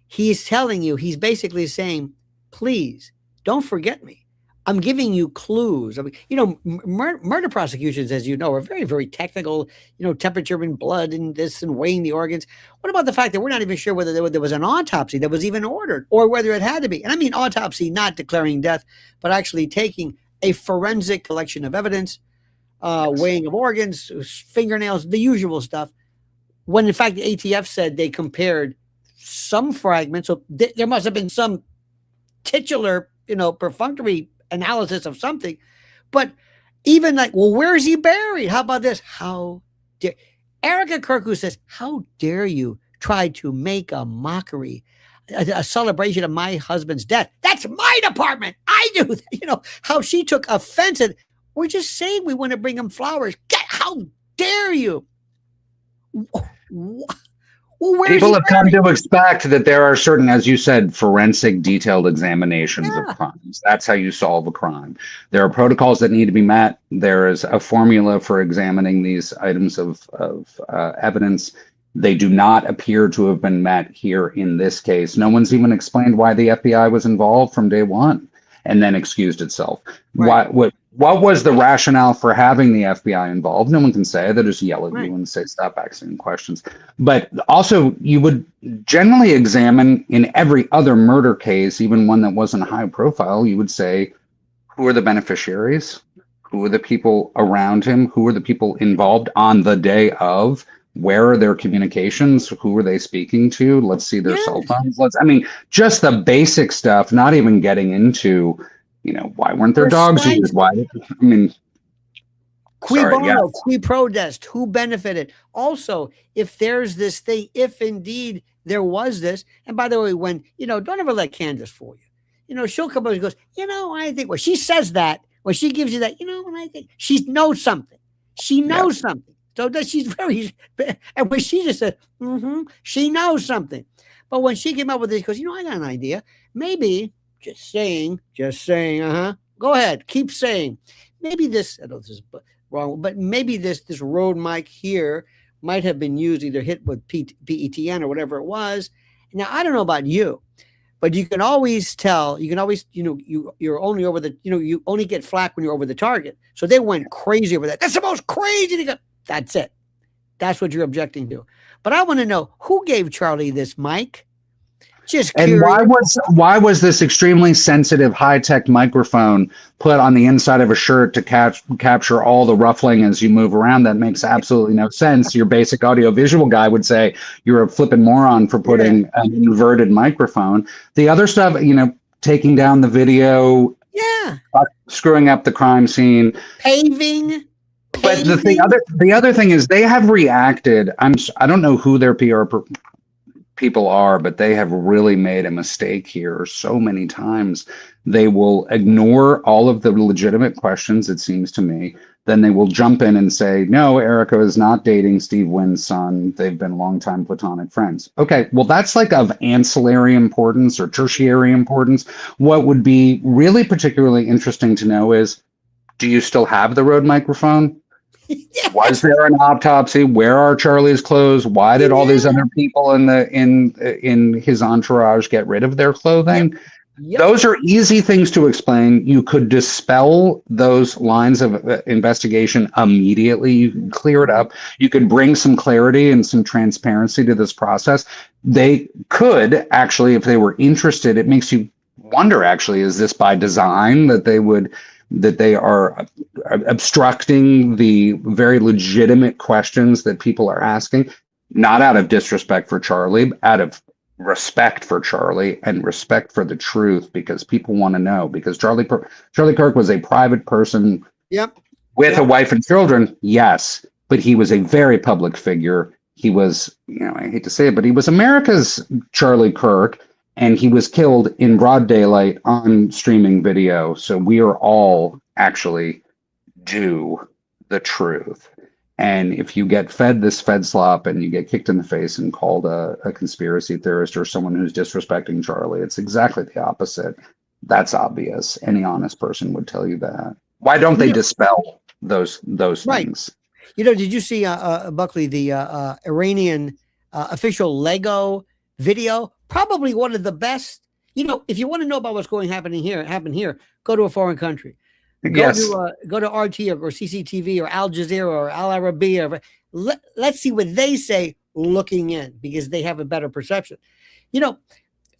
He's telling you, he's basically saying, please don't forget me. I'm giving you clues. I mean, murder prosecutions, as you know, are very, very technical, temperature in blood and this and weighing the organs. What about the fact that we're not even sure whether there was an autopsy that was even ordered or whether it had to be? And I mean autopsy, not declaring death, but actually taking a forensic collection of evidence, weighing of organs, fingernails, the usual stuff. When in fact the ATF said they compared some fragments, so there must have been some titular, perfunctory analysis of something. But even like, well, where is he buried? How about this? How dare Erica Kirkwood says, how dare you try to make a mockery, a celebration of my husband's death? That's my department. I do that. How she took offense at, we're just saying we want to bring him flowers. How dare you? Well, people have come to expect that there are certain, as you said, forensic detailed examinations of crimes. That's how you solve a crime. There are protocols that need to be met. There is a formula for examining these items of evidence. They do not appear to have been met here in this case. No one's even explained why the FBI was involved from day one and then excused itself. Right. What was the rationale for having the FBI involved? No one can say. They just yell at you and say, stop asking questions. But also, you would generally examine in every other murder case, even one that wasn't high profile, you would say, who are the beneficiaries? Who are the people around him? Who are the people involved on the day of? Where are their communications? Who are they speaking to? Let's see their cell phones. Just the basic stuff, not even getting into, why weren't there dogs used? Qui bono, qui prodest, who benefited? Also, if there's this thing, if indeed there was this, and by the way, when, don't ever let Candace fool you. She'll come up and goes, I think, well, she says that, when she gives you that, when I think, she knows something. She knows something. So that she's very, and when she just said, she knows something. But when she came up with this, she goes, I got an idea. Maybe, just saying, go ahead, keep saying. Maybe this, I know this is wrong, but maybe this Rode mic here might have been used, either hit with PETN or whatever it was. Now, I don't know about you, but you can always tell, you're only over the, you only get flack when you're over the target. So they went crazy over that. That's the most crazy thing. That's it. That's what you're objecting to. But I want to know, who gave Charlie this mic? Just curious. And why was this extremely sensitive high-tech microphone put on the inside of a shirt to capture all the ruffling as you move around? That makes absolutely no sense. Your basic audio-visual guy would say you're a flippin' moron for putting an inverted microphone. The other stuff, taking down the video, screwing up the crime scene, paving. But the other thing is they have reacted. I don't know who their PR people are, but they have really made a mistake here so many times. They will ignore all of the legitimate questions, it seems to me. Then they will jump in and say, no, Erica is not dating Steve Wynn's son. They've been longtime platonic friends. Okay, well, that's like of ancillary importance or tertiary importance. What would be really particularly interesting to know is, do you still have the Rode microphone? Was there an autopsy? Where are Charlie's clothes? Why did all these other people in his entourage get rid of their clothing? Those are easy things to explain. You could dispel those lines of investigation immediately. You can clear it up. You could bring some clarity and some transparency to this process. They could actually, if they were interested, it makes you wonder, actually, is this by design that they are obstructing the very legitimate questions that people are asking, not out of disrespect for Charlie, out of respect for Charlie and respect for the truth, because people want to know. Because Charlie Kirk was a private person Yep. with a wife and children, yes, but he was a very public figure. He was, I hate to say it, but he was America's Charlie Kirk, and he was killed in broad daylight on streaming video. So we are all actually due the truth. And if you get fed this fed slop and you get kicked in the face and called a conspiracy theorist or someone who's disrespecting Charlie, it's exactly the opposite. That's obvious. Any honest person would tell you that. Why don't they dispel those things? Did you see Buckley, the Iranian official Lego video? Probably one of the best. If you want to know about what's happen here, go to a foreign country. Go to RT or CCTV or Al Jazeera or Al Arabiya. Let's see what they say looking in, because they have a better perception. You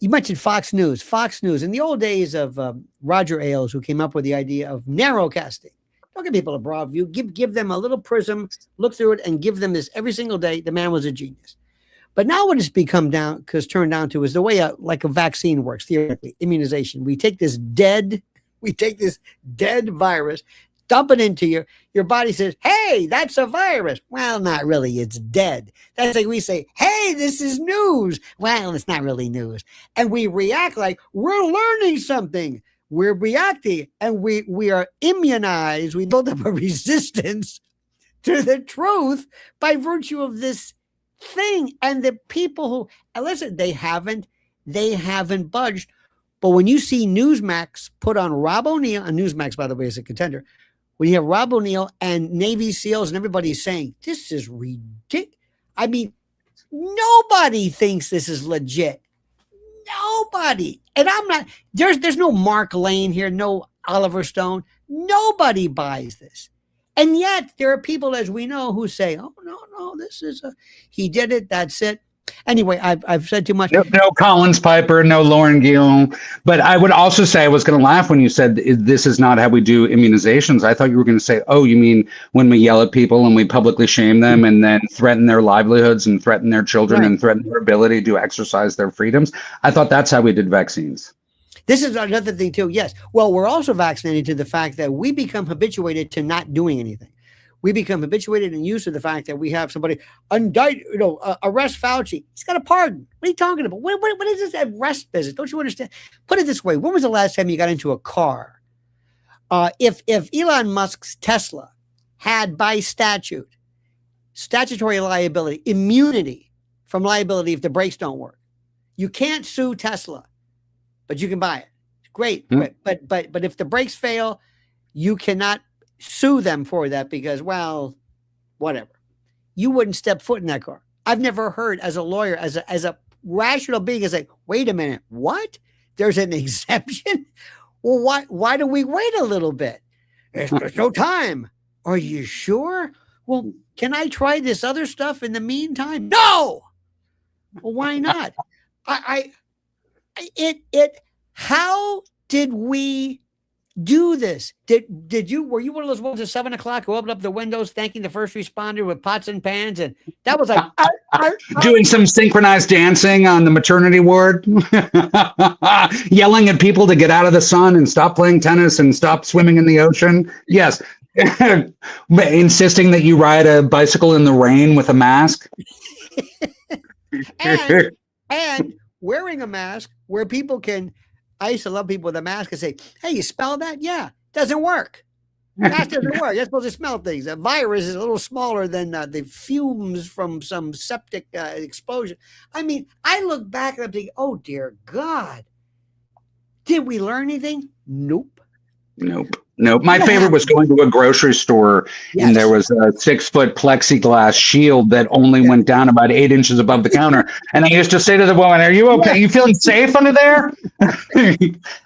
mentioned Fox News. Fox News, in the old days of Roger Ailes, who came up with the idea of narrowcasting. Don't give people a broad view. Give them a little prism, look through it, and give them this every single day. The man was a genius. But now what it's turned down to is the way like a vaccine works, theoretically, immunization. We take this dead virus, dump it into your body, says, hey, that's a virus. Well, not really. It's dead. That's like we say, hey, this is news. Well, it's not really news. And we react like we're learning something. We're reacting, and we are immunized. We build up a resistance to the truth by virtue of this thing. And the people who, listen, they haven't budged. But when you see Newsmax put on Rob O'Neill, and Newsmax, by the way, is a contender, when you have Rob O'Neill and Navy SEALs and everybody saying, this is ridiculous. I mean, nobody thinks this is legit. Nobody. And I'm not, there's no Mark Lane here, no Oliver Stone. Nobody buys this. And yet there are people, as we know, who say, oh, no, this is he did it. That's it. Anyway, I've said too much. No Collins Piper, no Lauren Guillaume. But I would also say, I was going to laugh when you said this is not how we do immunizations. I thought you were going to say, oh, you mean when we yell at people and we publicly shame them and then threaten their livelihoods and threaten their children and threaten their ability to exercise their freedoms? I thought that's how we did vaccines. This is another thing too. Yes. Well, we're also vaccinated to the fact that we become habituated to not doing anything. We become habituated and used to the fact that we have somebody arrest Fauci. He's got a pardon. What are you talking about? What is this arrest business? Don't you understand? Put it this way. When was the last time you got into a car? If Elon Musk's Tesla had by statute, statutory liability, immunity from liability if the brakes don't work, you can't sue Tesla, but you can buy it. Great. But if the brakes fail, you cannot sue them for that because, well, whatever. You wouldn't step foot in that car. I've never heard as a lawyer, as a rational being, is like, wait a minute, what? There's an exemption? Well, why do we wait a little bit? There's no time. Are you sure? Well, can I try this other stuff in the meantime? No. Well, why not? How did we do this? Were you one of those ones at 7 o'clock who opened up the windows thanking the first responder with pots and pans? And that was like doing some synchronized dancing on the maternity ward, yelling at people to get out of the sun and stop playing tennis and stop swimming in the ocean. Yes. Insisting that you ride a bicycle in the rain with a mask. and wearing a mask where people can. I used to love people with a mask and say, hey, you smell that? Yeah, doesn't work. Mask doesn't work. You're supposed to smell things. A virus is a little smaller than the fumes from some septic explosion. I mean, I look back and I'm thinking, oh, dear God. Did we learn anything? Nope. My favorite was going to a grocery store and there was a 6-foot plexiglass shield that only went down about 8 inches above the counter. And I used to say to the woman, are you okay? Are you feeling safe under there?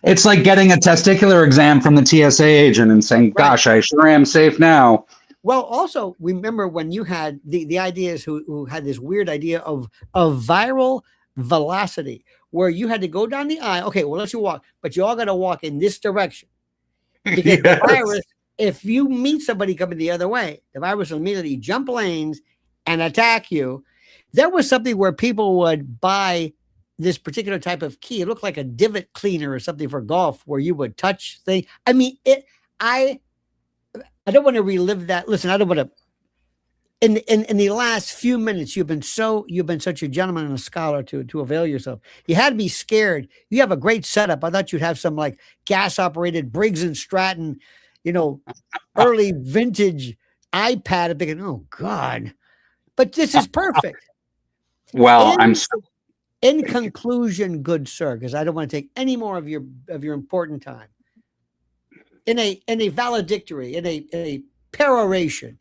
It's like getting a testicular exam from the TSA agent and saying, gosh, I sure am safe now. Well, also, remember when you had the ideas who had this weird idea of viral velocity, where you had to go down the aisle. Okay, well, let you walk, but you all got to walk in this direction. Because the virus, if you meet somebody coming the other way, the virus will immediately jump lanes and attack you. There was something where people would buy this particular type of key. It looked like a divot cleaner or something for golf where you would touch things. I mean, I don't want to relive that. Listen, I don't want to. In the last few minutes, you've been such a gentleman and a scholar to avail yourself. You had me scared. You have a great setup. I thought you'd have some like gas operated Briggs and Stratton, early vintage iPad. I'm thinking, oh God, but this is perfect. Well, in conclusion, good sir, because I don't want to take any more of your important time. In a valedictory, in a peroration,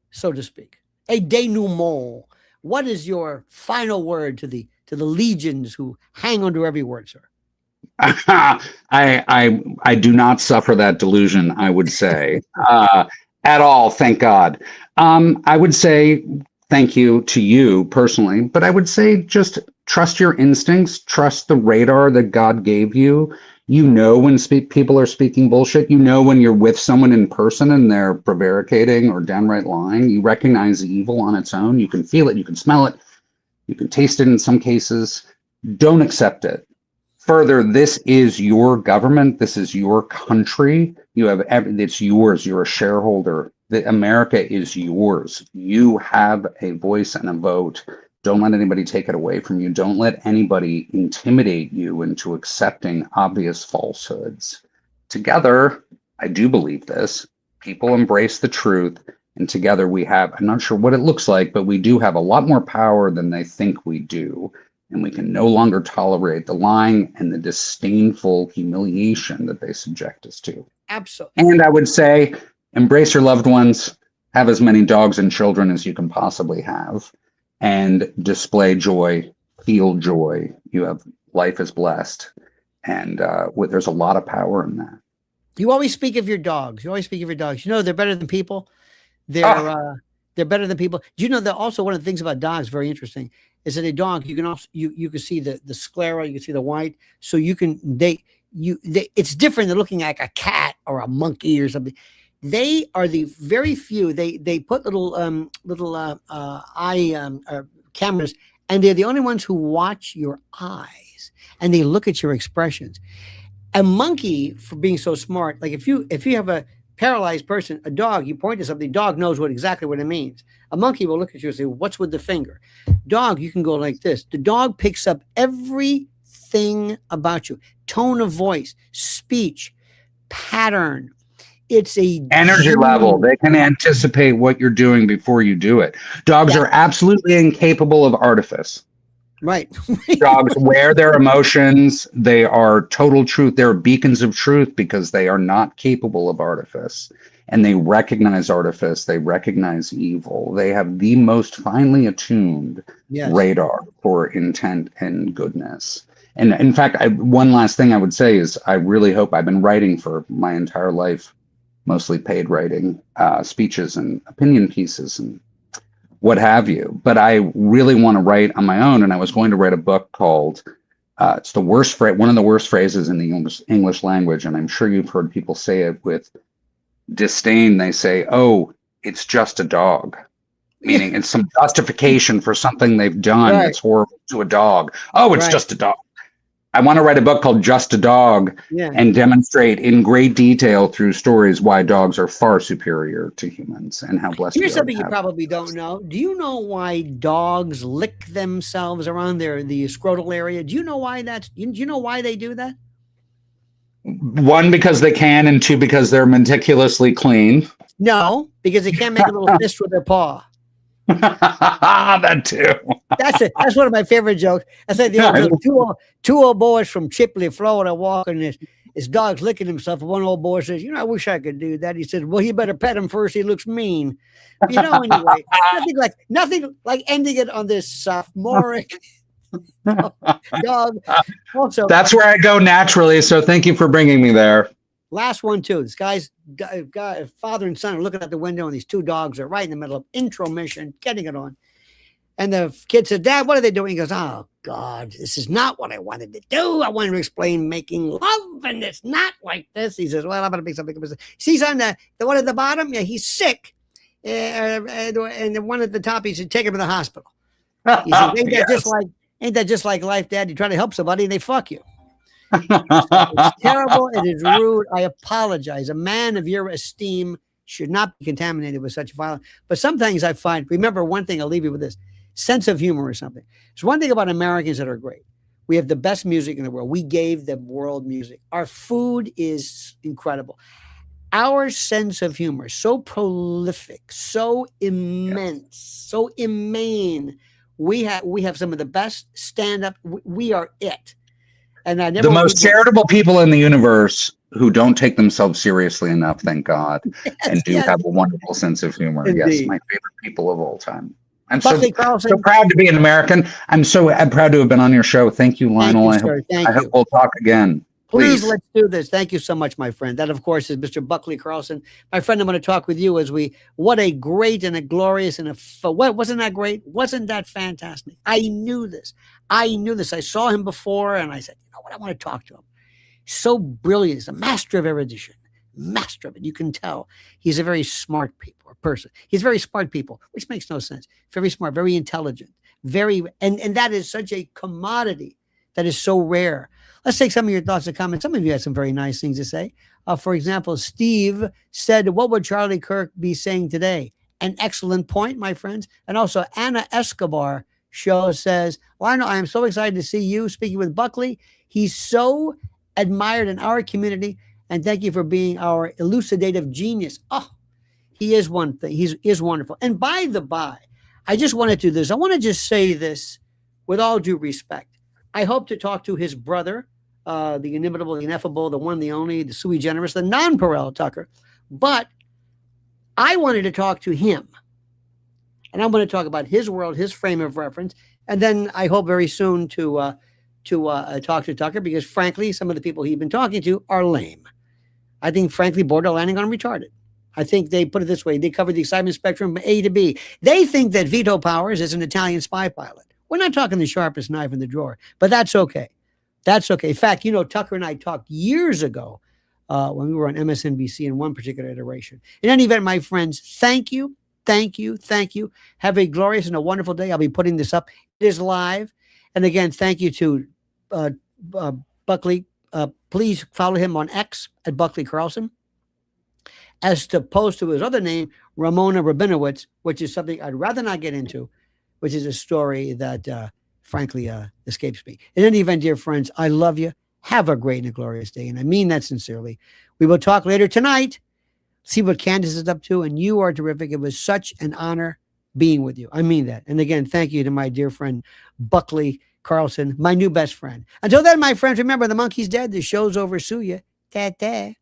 so to speak, a denouement. What is your final word to the legions who hang onto every word, sir? I do not suffer that delusion, I would say, at all. Thank God. I would say thank you to you personally, but I would say just trust your instincts, trust the radar that God gave you. You know when people are speaking bullshit. You know when you're with someone in person and they're prevaricating or downright lying. You recognize evil on its own. You can feel it. You can smell it. You can taste it in some cases. Don't accept it. Further, this is your government. This is your country. It's yours. You're a shareholder. America is yours. You have a voice and a vote. Don't let anybody take it away from you. Don't let anybody intimidate you into accepting obvious falsehoods. Together, I do believe this. People embrace the truth, and together we have, I'm not sure what it looks like, but we do have a lot more power than they think we do. And we can no longer tolerate the lying and the disdainful humiliation that they subject us to. Absolutely. And I would say, embrace your loved ones, have as many dogs and children as you can possibly have, and display joy, feel joy. Life is blessed. And there's a lot of power in that. You always speak of your dogs. They're better than people. They're better than people. Do you know that also one of the things about dogs, very interesting, is that a dog, you can also, you can see the sclera, you can see the white. So it's different than looking like a cat or a monkey or something. They are the very few. They put little eye cameras, and they're the only ones who watch your eyes and they look at your expressions. A monkey, for being so smart, like if you have a paralyzed person, a dog, you point to something, dog knows exactly what it means. A monkey will look at you and say, "What's with the finger?" Dog, you can go like this. The dog picks up everything about you: tone of voice, speech, pattern. It's a energy level. They can anticipate what you're doing before you do it. Dogs are absolutely incapable of artifice. Right. Dogs wear their emotions. They are total truth. They're beacons of truth because they are not capable of artifice. And they recognize artifice. They recognize evil. They have the most finely attuned radar for intent and goodness. And in fact, one last thing I would say is I really hope, I've been writing for my entire life, mostly paid writing, speeches and opinion pieces and what have you. But I really want to write on my own, and I was going to write a book called, it's the worst one of the worst phrases in the English language, and I'm sure you've heard people say it with disdain. They say, "Oh, it's just a dog," meaning it's some justification for something they've done that's horrible to a dog. "Oh, it's just a dog." I want to write a book called Just a Dog and demonstrate in great detail through stories why dogs are far superior to humans and how blessed Here's something you probably don't know. Do you know why dogs lick themselves around the scrotal area? Do you know why do you know why they do that? One, because they can, and two, because they're meticulously clean. No, because they can't make a little fist with their paw. That too. That's one of my favorite jokes. I said two old boys from Chipley, Florida, walking. His dog's licking himself. One old boy says, "I wish I could do that." He said, "Well, you better pet him first. He looks mean." Anyway, nothing like ending it on this sophomoric dog. Also, that's where I go naturally. So thank you for bringing me there. Last one too. This guy's father and son are looking out the window, and these two dogs are right in the middle of intromission, getting it on. And the kid said, "Dad, what are they doing?" He goes, "Oh God, this is not what I wanted to do. I wanted to explain making love, and it's not like this." He says, "Well, I'm going to make something up." He's on the one at the bottom. Yeah, he's sick, and the one at the top. He said, "Take him to the hospital." He said, "Just like Ain't that just like life, Dad? You try to help somebody and they fuck you. It's terrible. It is rude. I apologize. A man of your esteem should not be contaminated with such violence. But some things I find, remember one thing, I'll leave you with this sense of humor or something. There's one thing about Americans that are great. We have the best music in the world. We gave them world music. Our food is incredible. Our sense of humor, so prolific, so immense, so immane. We have some of the best stand-up. We are it. And I never the most charitable people in the universe who don't take themselves seriously enough, thank God, and do have a wonderful sense of humor. Indeed. Yes, my favorite people of all time. I'm so proud to be an American. I'm proud to have been on your show. Thank you, Lionel. I hope we'll talk again. Please, let's do this. Thank you so much, my friend. That, of course, is Mr. Buckley Carlson. My friend, I'm going to talk with you as what a great and a glorious and wasn't that great? Wasn't that fantastic? I knew this. I saw him before and I said, you know what? I want to talk to him. So brilliant. He's a master of erudition. Master of it. You can tell he's a very smart person. He's very smart people, which makes no sense. Very smart, very intelligent, and that is such a commodity that is so rare. Let's take some of your thoughts and comments. Some of you had some very nice things to say. For example, Steve said, what would Charlie Kirk be saying today? An excellent point, my friends. And also Anna Escobar says, Lionel, I am so excited to see you speaking with Buckley. He's so admired in our community. And thank you for being our elucidative genius. Oh, he is one thing. He is wonderful. And by the by, I just want to do this. I want to just say this with all due respect. I hope to talk to his brother, the inimitable, the ineffable, the one, the only, the sui generis, the non-Perel Tucker. But I wanted to talk to him. And I'm going to talk about his world, his frame of reference. And then I hope very soon to talk to Tucker because, frankly, some of the people he's been talking to are lame. I think, frankly, borderlining on retarded. I think they put it this way. They cover the excitement spectrum from A to B. They think that Vito Powers is an Italian spy pilot. We're not talking the sharpest knife in the drawer, but that's okay. That's okay. In fact, Tucker and I talked years ago when we were on MSNBC in one particular iteration. In any event, my friends, thank you. Thank you. Thank you. Have a glorious and a wonderful day. I'll be putting this up. It is live. And again, thank you to Buckley. Please follow him on X at Buckley Carlson, as opposed to his other name, Ramona Rabinowitz, which is something I'd rather not get into, which is a story that, frankly, escapes me. In any event, dear friends, I love you. Have a great and a glorious day. And I mean that sincerely. We will talk later tonight, see what Candace is up to. And you are terrific. It was such an honor being with you. I mean that. And again, thank you to my dear friend, Buckley Carlson, my new best friend. Until then, my friends, remember, the monkey's dead. The show's over. Sue ya. Ta-ta.